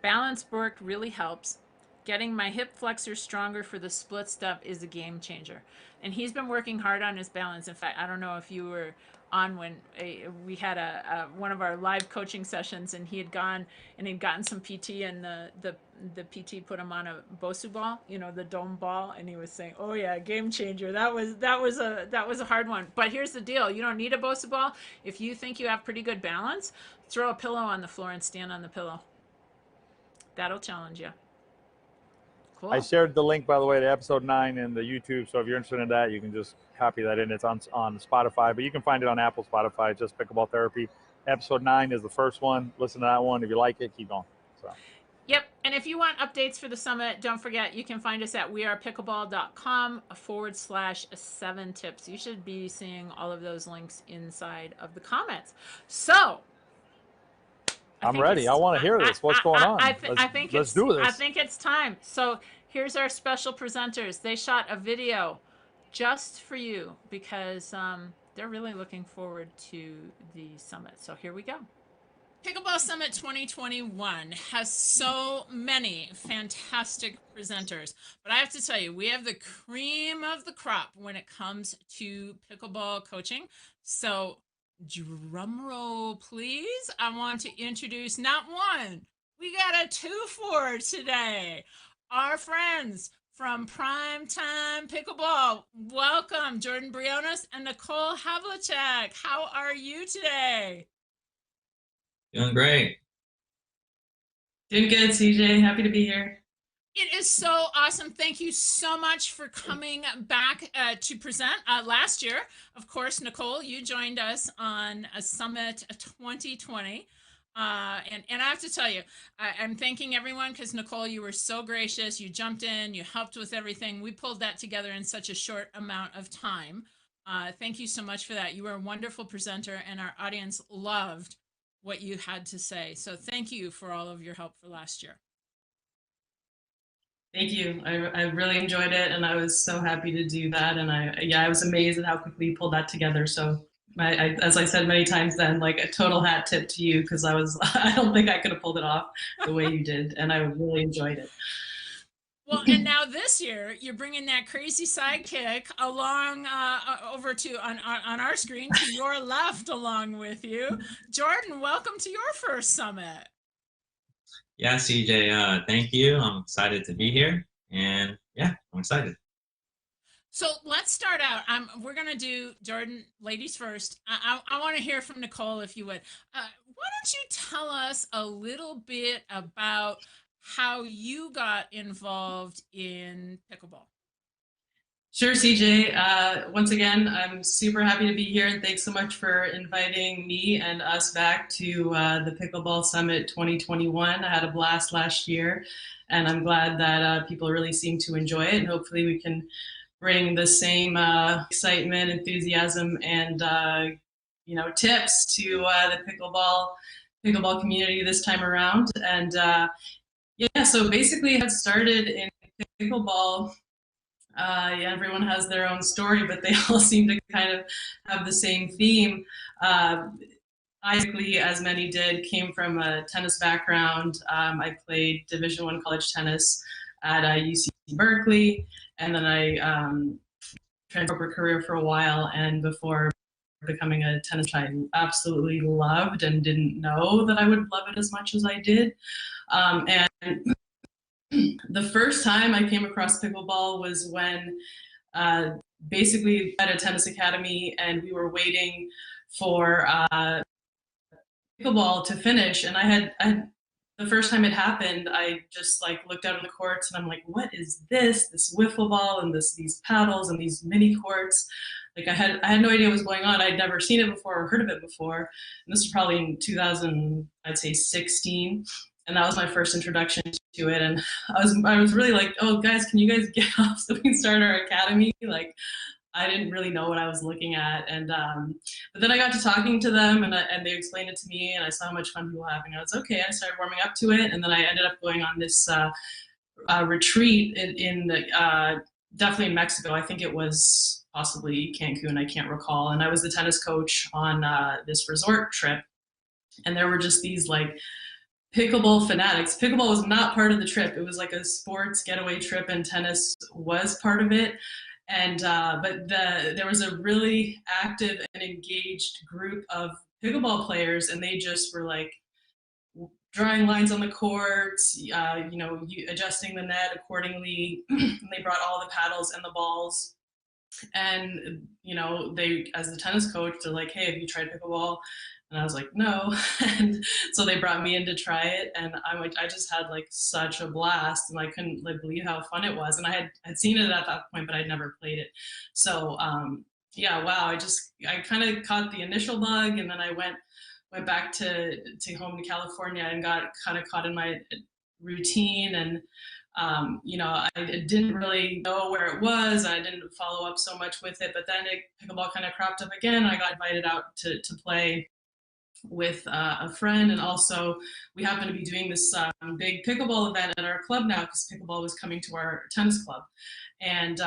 Balance work really helps. Getting my hip flexors stronger for the split stuff is a game changer. And he's been working hard on his balance. In fact, I don't know if you were on when we had one of our live coaching sessions, and he had gone and he'd gotten some PT, and the PT put him on a Bosu ball, the dome ball, and he was saying, "Oh yeah, game changer. That was a hard one." But here's the deal: you don't need a Bosu ball. If you think you have pretty good balance, throw a pillow on the floor and stand on the pillow. That'll challenge you. Cool. I shared the link, by the way, to episode 9 in the YouTube. So if you're interested in that, you can just copy that in. It's on Spotify, but you can find it on Apple, Spotify, just Pickleball Therapy. Episode 9 is the first one. Listen to that one. If you like it, keep going. So. Yep. And if you want updates for the summit, don't forget, you can find us at wearepickleball.com/7 tips. You should be seeing all of those links inside of the comments. So I'm ready. I want to hear this. What's going on? Let's do this. I think it's time. So here's our special presenters. They shot a video just for you because they're really looking forward to the summit. So here we go. Pickleball Summit 2021 has so many fantastic presenters, but I have to tell you, we have the cream of the crop when it comes to pickleball coaching. So drum roll, please. I want to introduce not one, we got a 2 for today. Our friends from Primetime Pickleball. Welcome, Jordan Briones and Nicole Havlicek. How are you today? Doing great. Doing good, CJ. Happy to be here. It is so awesome. Thank you so much for coming back to present. Last year, of course, Nicole, you joined us on a Summit 2020. And I have to tell you, I'm thanking everyone because, Nicole, you were so gracious. You jumped in. You helped with everything. We pulled that together in such a short amount of time. Thank you so much for that. You were a wonderful presenter, and our audience loved what you had to say. So thank you for all of your help for last year. Thank you. I really enjoyed it, and I was so happy to do that. And I was amazed at how quickly you pulled that together. So, as I said many times, then like a total hat tip to you because I don't think I could have pulled it off the way you did, and I really enjoyed it. Well, and now this year you're bringing that crazy sidekick along over to on our screen to your left along with you. Jordan, welcome to your first summit. Yeah, CJ, thank you. I'm excited to be here. And yeah, I'm excited. So let's start out. We're going to do, Jordan, ladies first. I want to hear from Nicole, if you would. Why don't you tell us a little bit about how you got involved in pickleball? Sure, CJ. Once again, I'm super happy to be here, and thanks so much for inviting me and us back to the Pickleball Summit 2021. I had a blast last year, and I'm glad that people really seem to enjoy it, and hopefully we can bring the same excitement, enthusiasm, and tips to the pickleball community this time around. And so basically it had started in pickleball. Everyone has their own story, but they all seem to kind of have the same theme. I basically, as many did, came from a tennis background. I played Division I college tennis at UC Berkeley, and then I tried a corporate career for a while, and before becoming a tennis I absolutely loved and didn't know that I would love it as much as I did. And the first time I came across pickleball was when basically at a tennis academy, and we were waiting for pickleball to finish, and I had the first time it happened, I just like looked out on the courts and I'm like, what is this? This wiffle ball and these paddles and these mini courts. Like I had no idea what was going on. I'd never seen it before or heard of it before. And this was probably in 2000, I'd say 16. And that was my first introduction to it. And I was really like, oh guys, can you guys get off so we can start our academy? Like I didn't really know what I was looking at. And but then I got to talking to them and they explained it to me and I saw how much fun people were having. I was okay. I started warming up to it. And then I ended up going on this retreat in definitely in Mexico. I think it was possibly Cancun. I can't recall. And I was the tennis coach on this resort trip. And there were just these like pickleball fanatics. Pickleball was not part of the trip. It was like a sports getaway trip and tennis was part of it. And but there was a really active and engaged group of pickleball players, and they just were like drawing lines on the courts, adjusting the net accordingly. They brought all the paddles and the balls, and they, as the tennis coach, they're like, "Hey, have you tried pickleball?" And I was like, no. And so they brought me in to try it. And I just had like such a blast and I couldn't like believe how fun it was. And I'd seen it at that point, but I'd never played it. So yeah, wow. I kind of caught the initial bug and then I went back to home to California and got kind of caught in my routine. And I didn't really know where it was. I didn't follow up so much with it, but then pickleball kind of cropped up again. I got invited out to play with a friend, and also we happen to be doing this big pickleball event at our club now because pickleball was coming to our tennis club. And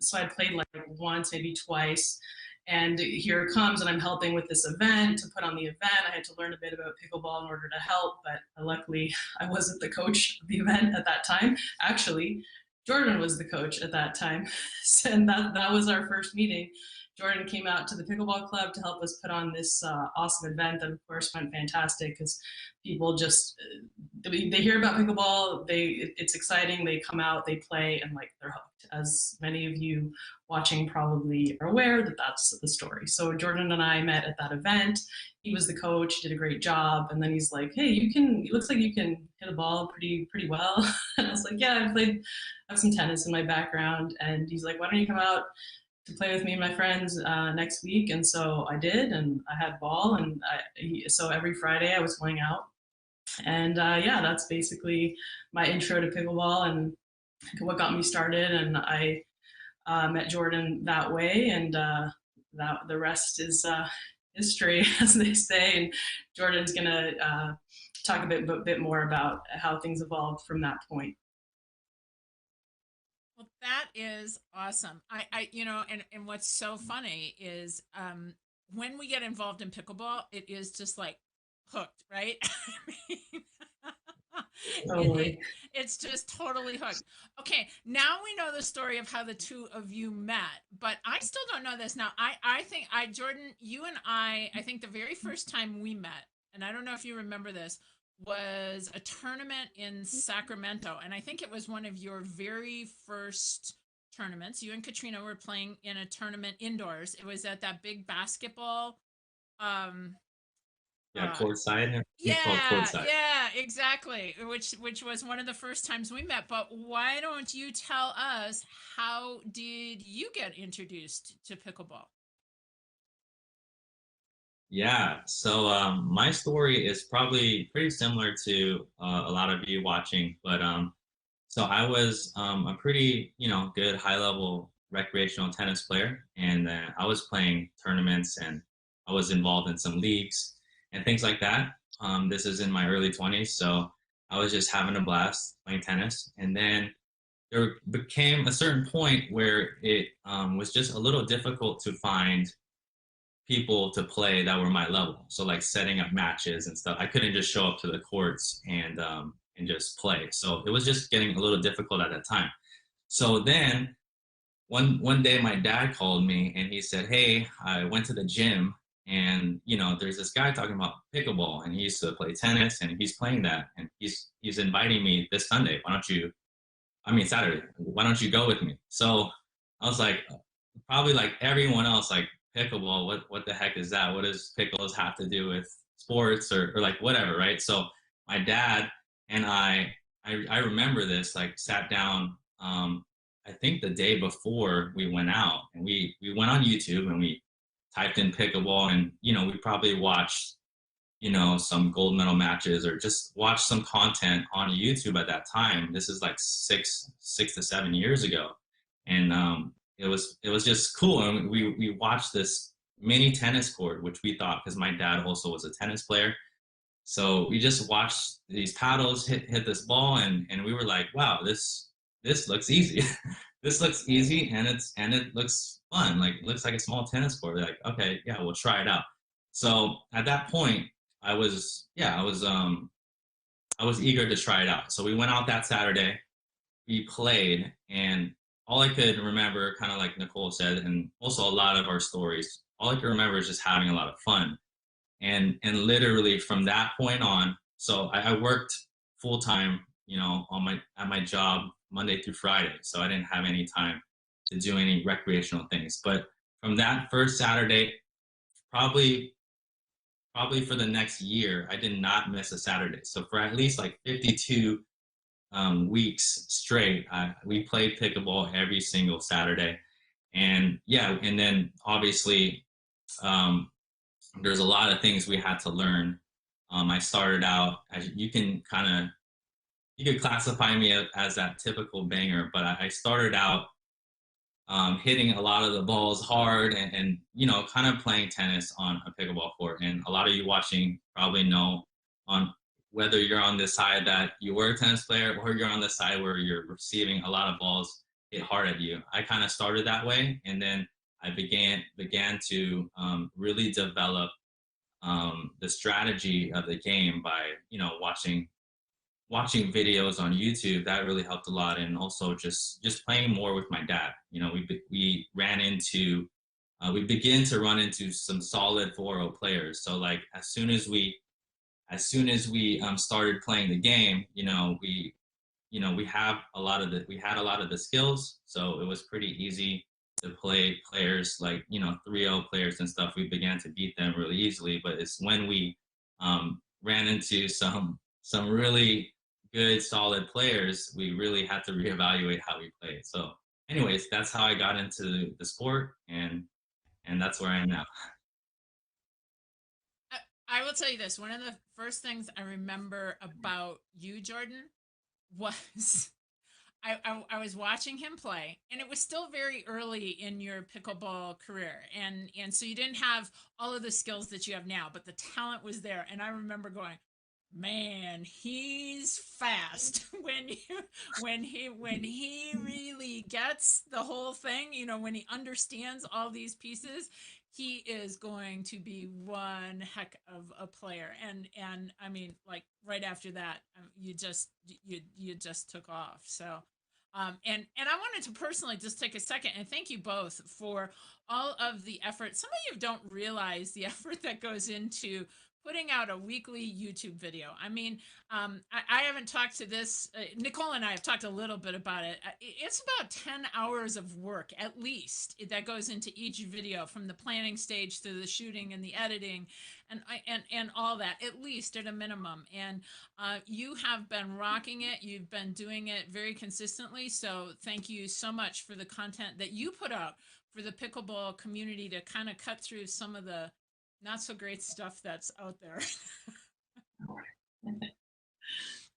so I played like once, maybe twice, and here it comes, and I'm helping with this event to put on the event. I had to learn a bit about pickleball in order to help, but luckily I wasn't the coach of the event at that time. Actually, Jordan was the coach at that time, and that was our first meeting. Jordan came out to the pickleball club to help us put on this awesome event that of course went fantastic because people just, they hear about pickleball, it's exciting, they come out, they play, and like they're hooked. As many of you watching probably are aware that that's the story. So Jordan and I met at that event. He was the coach, he did a great job, and then he's like, hey, it looks like you can hit a ball pretty well. And I was like, yeah, I have some tennis in my background. And he's like, why don't you come out to play with me and my friends next week? And so I did, and I had ball, and so every Friday I was going out. And yeah, that's basically my intro to pickleball and what got me started. And I met Jordan that way, and the rest is history, as they say. And Jordan's gonna talk a bit more about how things evolved from that point. Well, that is awesome. And what's so funny is when we get involved in pickleball, it is just like hooked, right? I mean, Totally. it's just totally hooked. Okay, now we know the story of how the two of you met, but I still don't know this. Now, I think Jordan, you and I think the very first time we met, and I don't know if you remember this, was a tournament in Sacramento. And I think it was one of your very first tournaments. You and Katrina were playing in a tournament indoors. It was at that big basketball. Courtside. Yeah, exactly. Which was one of the first times we met. But why don't you tell us, how did you get introduced to pickleball? Yeah, so my story is probably pretty similar to a lot of you watching, but so I was a pretty, good high-level recreational tennis player, and I was playing tournaments, and I was involved in some leagues and things like that. This is in my early 20s, so I was just having a blast playing tennis, and then there became a certain point where it was just a little difficult to find people to play that were my level. So like setting up matches and stuff, I couldn't just show up to the courts and just play. So it was just getting a little difficult at that time. So then one day my dad called me and he said, hey, I went to the gym and there's this guy talking about pickleball and he used to play tennis and he's playing that and he's inviting me this Saturday, why don't you go with me? So I was like, probably like everyone else, like, pickleball, what the heck is that? What does pickles have to do with sports or like whatever, right? So my dad And I remember this, like sat down, I think the day before we went out, and we went on YouTube and we typed in pickleball, and we probably watched some gold medal matches or just watched some content on YouTube at that time. This is like 6 to 7 years ago, and it was just cool. And we watched this mini tennis court, which we thought, because my dad also was a tennis player, so we just watched these paddles hit this ball, and we were like, wow, this looks easy. This looks easy, and it looks fun. Like, it looks like a small tennis court. We're like, okay, yeah, we'll try it out. So at that point, I was eager to try it out. So we went out that Saturday, we played, and all I could remember, kind of like Nicole said, and also a lot of our stories, all I could remember is just having a lot of fun. And literally from that point on, so I worked full time, at my job Monday through Friday. So I didn't have any time to do any recreational things. But from that first Saturday, probably for the next year, I did not miss a Saturday. So for at least like 52 weeks straight, we played pickleball every single Saturday. And yeah, and then obviously there's a lot of things we had to learn. I started out, as you could classify me as that typical banger, but I started out hitting a lot of the balls hard, and kind of playing tennis on a pickleball court. And a lot of you watching probably know, on whether you're on the side that you were a tennis player or you're on the side where you're receiving a lot of balls hit hard at you. I kind of started that way, and then I began to really develop the strategy of the game by watching videos on YouTube. That really helped a lot, and also just playing more with my dad. We began to run into some solid 4-0 players. So like as soon as we started playing the game, we had a lot of the skills, so it was pretty easy to play players like 3-0 players and stuff. We began to beat them really easily. But it's when we ran into some really good solid players, we really had to reevaluate how we played. So anyways, that's how I got into the sport, and that's where I am now. I will tell you this. One of the first things I remember about you, Jordan, was I was watching him play, and it was still very early in your pickleball career, and so you didn't have all of the skills that you have now, but the talent was there. And I remember going, man, he's fast. When he really gets the whole thing, when he understands all these pieces, he is going to be one heck of a player. And I mean, like right after that, you just took off. So and I wanted to personally just take a second and thank you both for all of the effort. Some of you don't realize the effort that goes into putting out a weekly YouTube video. I mean, I haven't talked to this. Nicole and I have talked a little bit about it. It's about 10 hours of work at least that goes into each video, from the planning stage to the shooting and the editing, and all that, at least at a minimum. And you have been rocking it. You've been doing it very consistently. So thank you so much for the content that you put out for the pickleball community to kind of cut through some of the not so great stuff that's out there.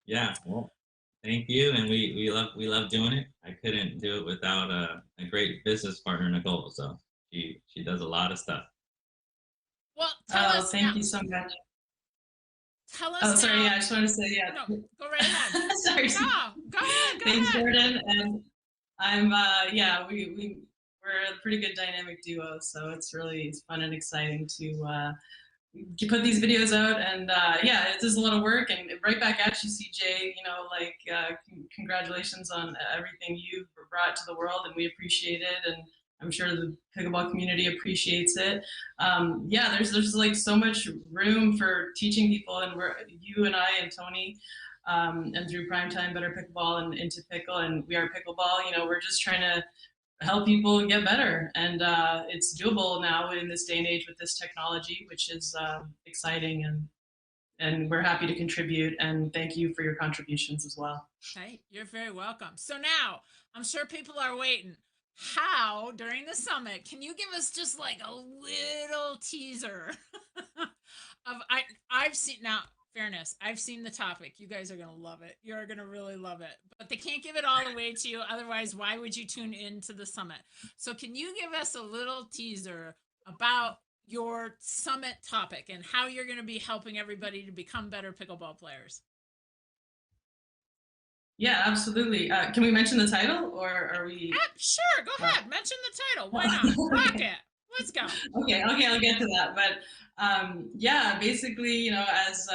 Yeah, well, thank you, and we love doing it. I couldn't do it without a great business partner, Nicole. So she does a lot of stuff. Well, tell us. Thank you so much. Tell us. Oh, sorry. Yeah, I just wanted to say, yeah. No, go right ahead. Sorry. No, go ahead. Thanks, Jordan. And I'm we're a pretty good dynamic duo, so it's fun and exciting to put these videos out. And it does a lot of work, and right back at you, CJ. Congratulations on everything you've brought to the world, and we appreciate it, and I'm sure the pickleball community appreciates it. There's like so much room for teaching people, and you and I and Tony and through Primetime Better Pickleball and Into Pickle and We Are Pickleball, we're just trying to help people get better, and it's doable now in this day and age with this technology, which is exciting, and we're happy to contribute, and thank you for your contributions as well. Hey, you're very welcome. So now, I'm sure people are waiting. How, during the summit, can you give us just like a little teaser of I've seen now, fairness, I've seen the topic. You guys are gonna love it. You're gonna really love it. But they can't give it all away to you, otherwise, why would you tune into the summit? So can you give us a little teaser about your summit topic and how you're gonna be helping everybody to become better pickleball players? Yeah, absolutely. Can we mention the title, or are we? Sure, go ahead. Mention the title. Why not? Rock it. Let's go. Okay, I'll get to that. But yeah, basically, as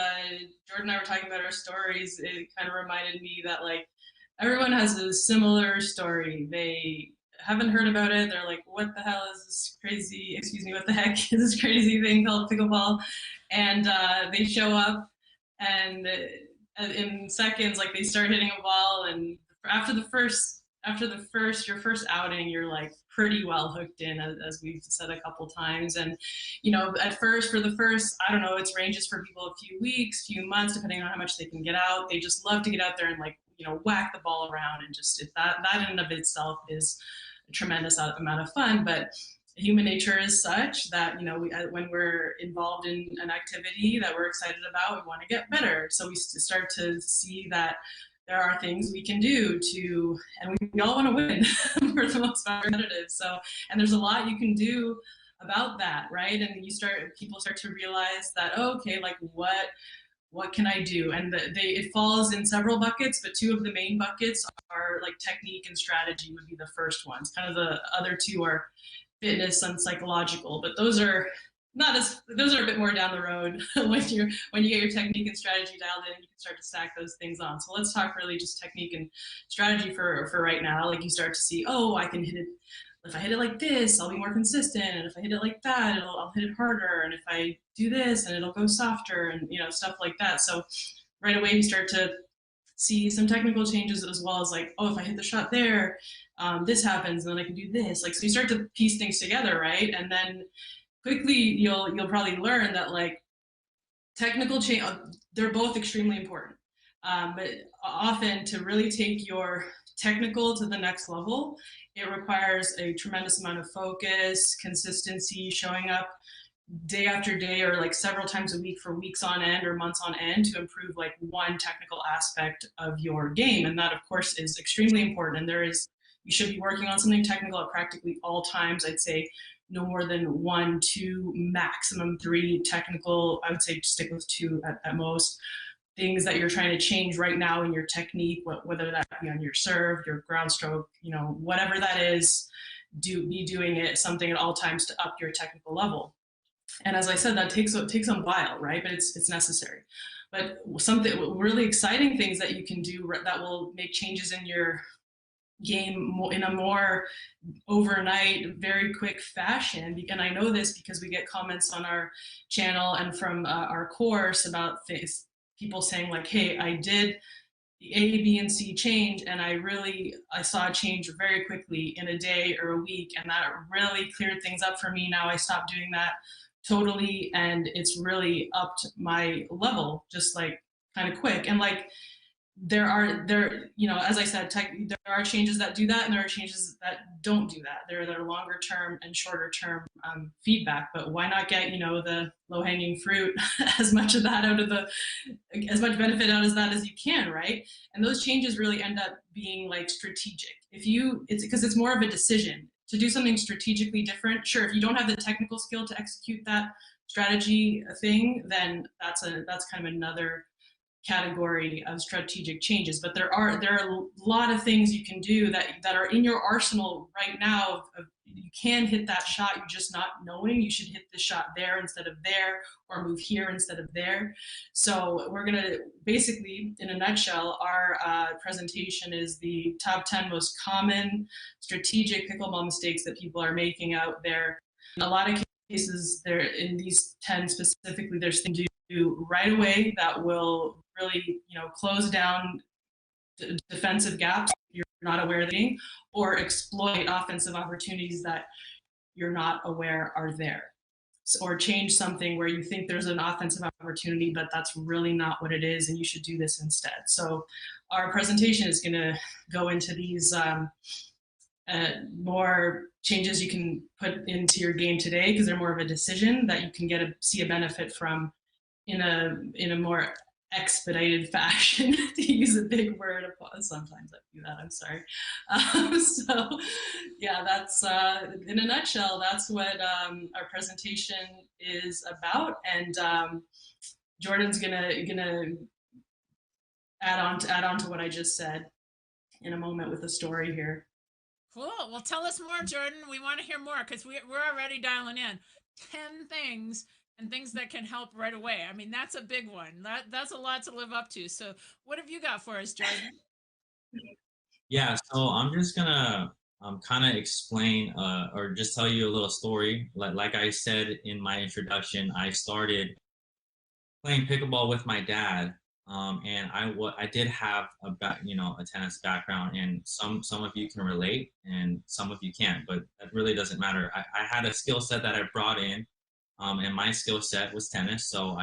Jordan and I were talking about our stories, it kind of reminded me that like everyone has a similar story. They haven't heard about it. They're like, what the hell is this crazy, excuse me, what the heck is this crazy thing called pickleball? And they show up, and in seconds, like they start hitting a ball, and after your first outing, you're like pretty well hooked in, as we've said a couple times. And at first, for the first, I don't know, it ranges for people a few weeks, few months, depending on how much they can get out. They just love to get out there and like whack the ball around, and just that in and of itself is a tremendous amount of fun. But human nature is such that when we're involved in an activity that we're excited about, we want to get better. So we start to see that there are things we can do and we all want to win. For the most part, competitive. So, and there's a lot you can do about that, right? And people start to realize that, oh, okay, like what can I do? And it falls in several buckets, but two of the main buckets are like technique and strategy would be the first ones. Kind of the other two are fitness and psychological, but those are a bit more down the road. when you get your technique and strategy dialed in, you can start to stack those things on. So let's talk really just technique and strategy for right now. Like you start to see, oh, I can hit it. If I hit it like this, I'll be more consistent. And if I hit it like that, I'll hit it harder. And if I do this, and it'll go softer, and stuff like that. So right away, you start to see some technical changes, as well as like, oh, if I hit the shot there, this happens, and then I can do this. Like, so you start to piece things together, right? And then quickly you'll probably learn that like technical change, they're both extremely important. But often to really take your technical to the next level, it requires a tremendous amount of focus, consistency, showing up day after day, or like several times a week for weeks on end or months on end, to improve like one technical aspect of your game. And that of course is extremely important. And you should be working on something technical at practically all times. I'd say no more than 1, 2, maximum 3 technical. I would say stick with 2 at most. Things that you're trying to change right now in your technique, whether that be on your serve, your ground stroke, whatever that is, be doing it something at all times to up your technical level. And as I said, that takes a while, right? But it's necessary. But something really exciting things that you can do that will make changes in your game in a more overnight, very quick fashion. And I know this because we get comments on our channel and from our course about people saying like, hey, I did the A, B, and C change, and I saw a change very quickly in a day or a week, and that really cleared things up for me. Now I stopped doing that totally, and it's really upped my level just like kind of quick. And like there as I said, there are changes that do that, and there are changes that don't do that. There are longer term and shorter term feedback, but why not get the low hanging fruit, as much of that as much benefit out of that as you can, right? And those changes really end up being like strategic. It's because it's more of a decision to do something strategically different. Sure, if you don't have the technical skill to execute that strategy thing, then that's kind of another category of strategic changes. But there are a lot of things you can do that are in your arsenal right now. You can hit that shot, you're just not knowing you should hit the shot there instead of there, or move here instead of there. So we're going to basically, in a nutshell, our presentation is the top 10 most common strategic pickleball mistakes that people are making out there. In a lot of cases, in these 10 specifically, there's things to do right away that will really close down defensive gaps you're not aware of, or exploit offensive opportunities that you're not aware are there. or change something where you think there's an offensive opportunity, but that's really not what it is, and you should do this instead. So our presentation is going to go into these more changes you can put into your game today, because they're more of a decision that you can see a benefit from in a more expedited fashion, to use a big word. Sometimes I do that, I'm sorry. So yeah, that's in a nutshell, that's what our presentation is about. And Jordan's gonna add on to what I just said in a moment with a story here. Cool. Well, tell us more, Jordan. We want to hear more, because we're already dialing in 10 things and things that can help right away. I mean, that's a big one. That's a lot to live up to. So what have you got for us, Jordan? Yeah, so I'm just gonna kind of explain or just tell you a little story. Like I said in my introduction, I started playing pickleball with my dad, and I did have a tennis background, and some of you can relate, and some of you can't, but that really doesn't matter. I had a skill set that I brought in, and my skill set was tennis. So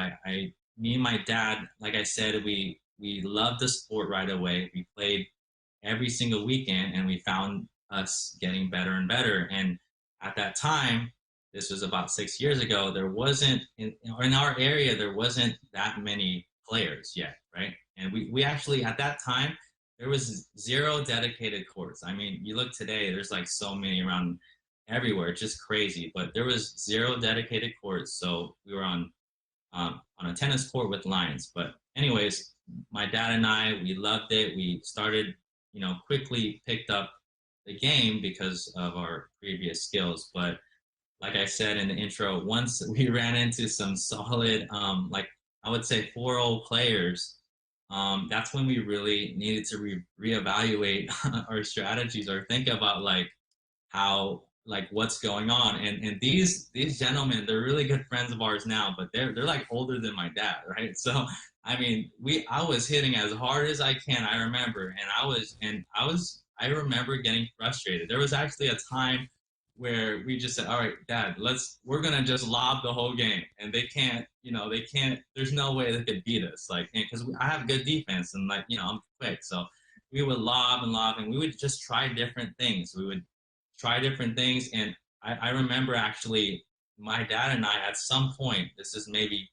me and my dad, like I said, we loved the sport right away. We played every single weekend, and we found us getting better and better. And at that time, this was about 6 years ago, there wasn't in our area, there wasn't that many players yet, right? And we actually, at that time, there was 0 dedicated courts. I mean, you look today, there's like so many around everywhere. It's just crazy. But there was 0 dedicated courts, so we were on a tennis court with lines. But anyways, my dad and I, we loved it. We started, quickly picked up the game because of our previous skills. But like I said in the intro, once we ran into some solid, like I would say 4-0 players, that's when we really needed to reevaluate our strategies, or think about like how, like, what's going on. And these gentlemen, they're really good friends of ours now, but they're like older than my dad, right? So I mean, I was hitting as hard as I can, I remember, and I remember getting frustrated. There was actually a time where we just said, all right, dad, we're gonna just lob the whole game, and they can't, there's no way they could beat us, like, because I have good defense, and like, I'm quick. So we would lob and lob, and we would just try different things. We would try different things. And I remember actually my dad and I, at some point, this is maybe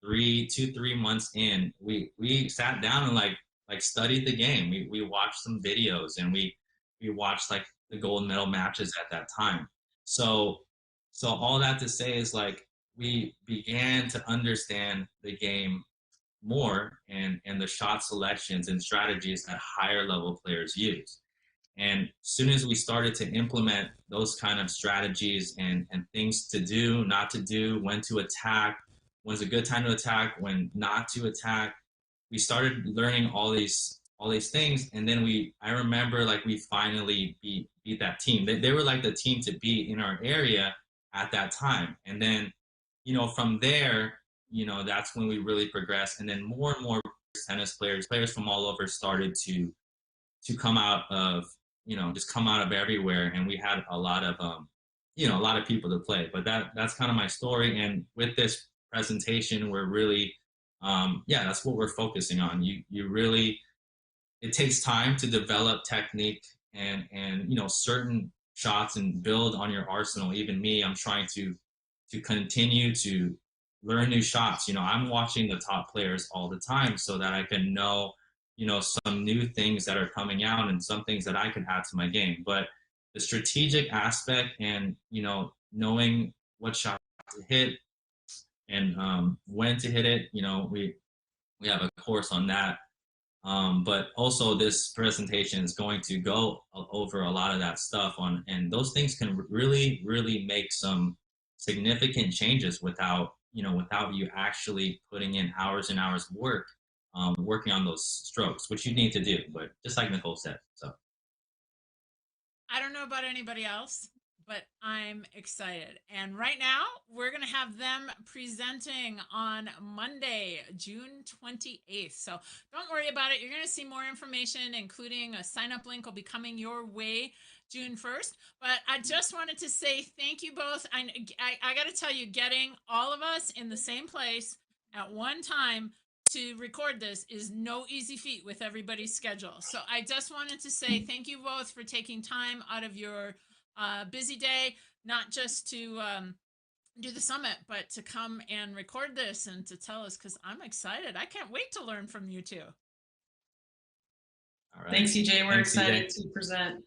3 months in, we sat down and like studied the game. We watched some videos, and we watched like the gold medal matches at that time. So all that to say is, like, we began to understand the game more, and the shot selections and strategies that higher level players use. And as soon as we started to implement those kind of strategies and things to do, not to do, when to attack, when's a good time to attack, when not to attack, we started learning all these things. And then I remember, like, we finally beat that team. They were like the team to beat in our area at that time. And then, from there, that's when we really progressed. And then more and more tennis players from all over started to come out of, just come out of everywhere, and we had a lot of a lot of people to play. But that's kind of my story. And with this presentation, we're really that's what we're focusing on. You really, it takes time to develop technique and certain shots, and build on your arsenal. Even me, I'm trying to continue to learn new shots. I'm watching the top players all the time, so that I can know some new things that are coming out, and some things that I can add to my game. But the strategic aspect, and knowing what shot to hit, and when to hit it, we have a course on that. But also, this presentation is going to go over a lot of that stuff and those things can really, really make some significant changes without you actually putting in hours and hours of work, working on those strokes, which you need to do. But just like Nicole said, so. I don't know about anybody else, but I'm excited. And right now, we're going to have them presenting on Monday, June 28th. So don't worry about it. You're going to see more information, including a sign up link will be coming your way June 1st. But I just wanted to say thank you both. I got to tell you, getting all of us in the same place at one time to record this is no easy feat with everybody's schedule. So I just wanted to say thank you both for taking time out of your busy day, not just to do the summit, but to come and record this and to tell us, because I'm excited. I can't wait to learn from you two. All right. Thanks, CJ. We're Thanks, excited CJ. to present.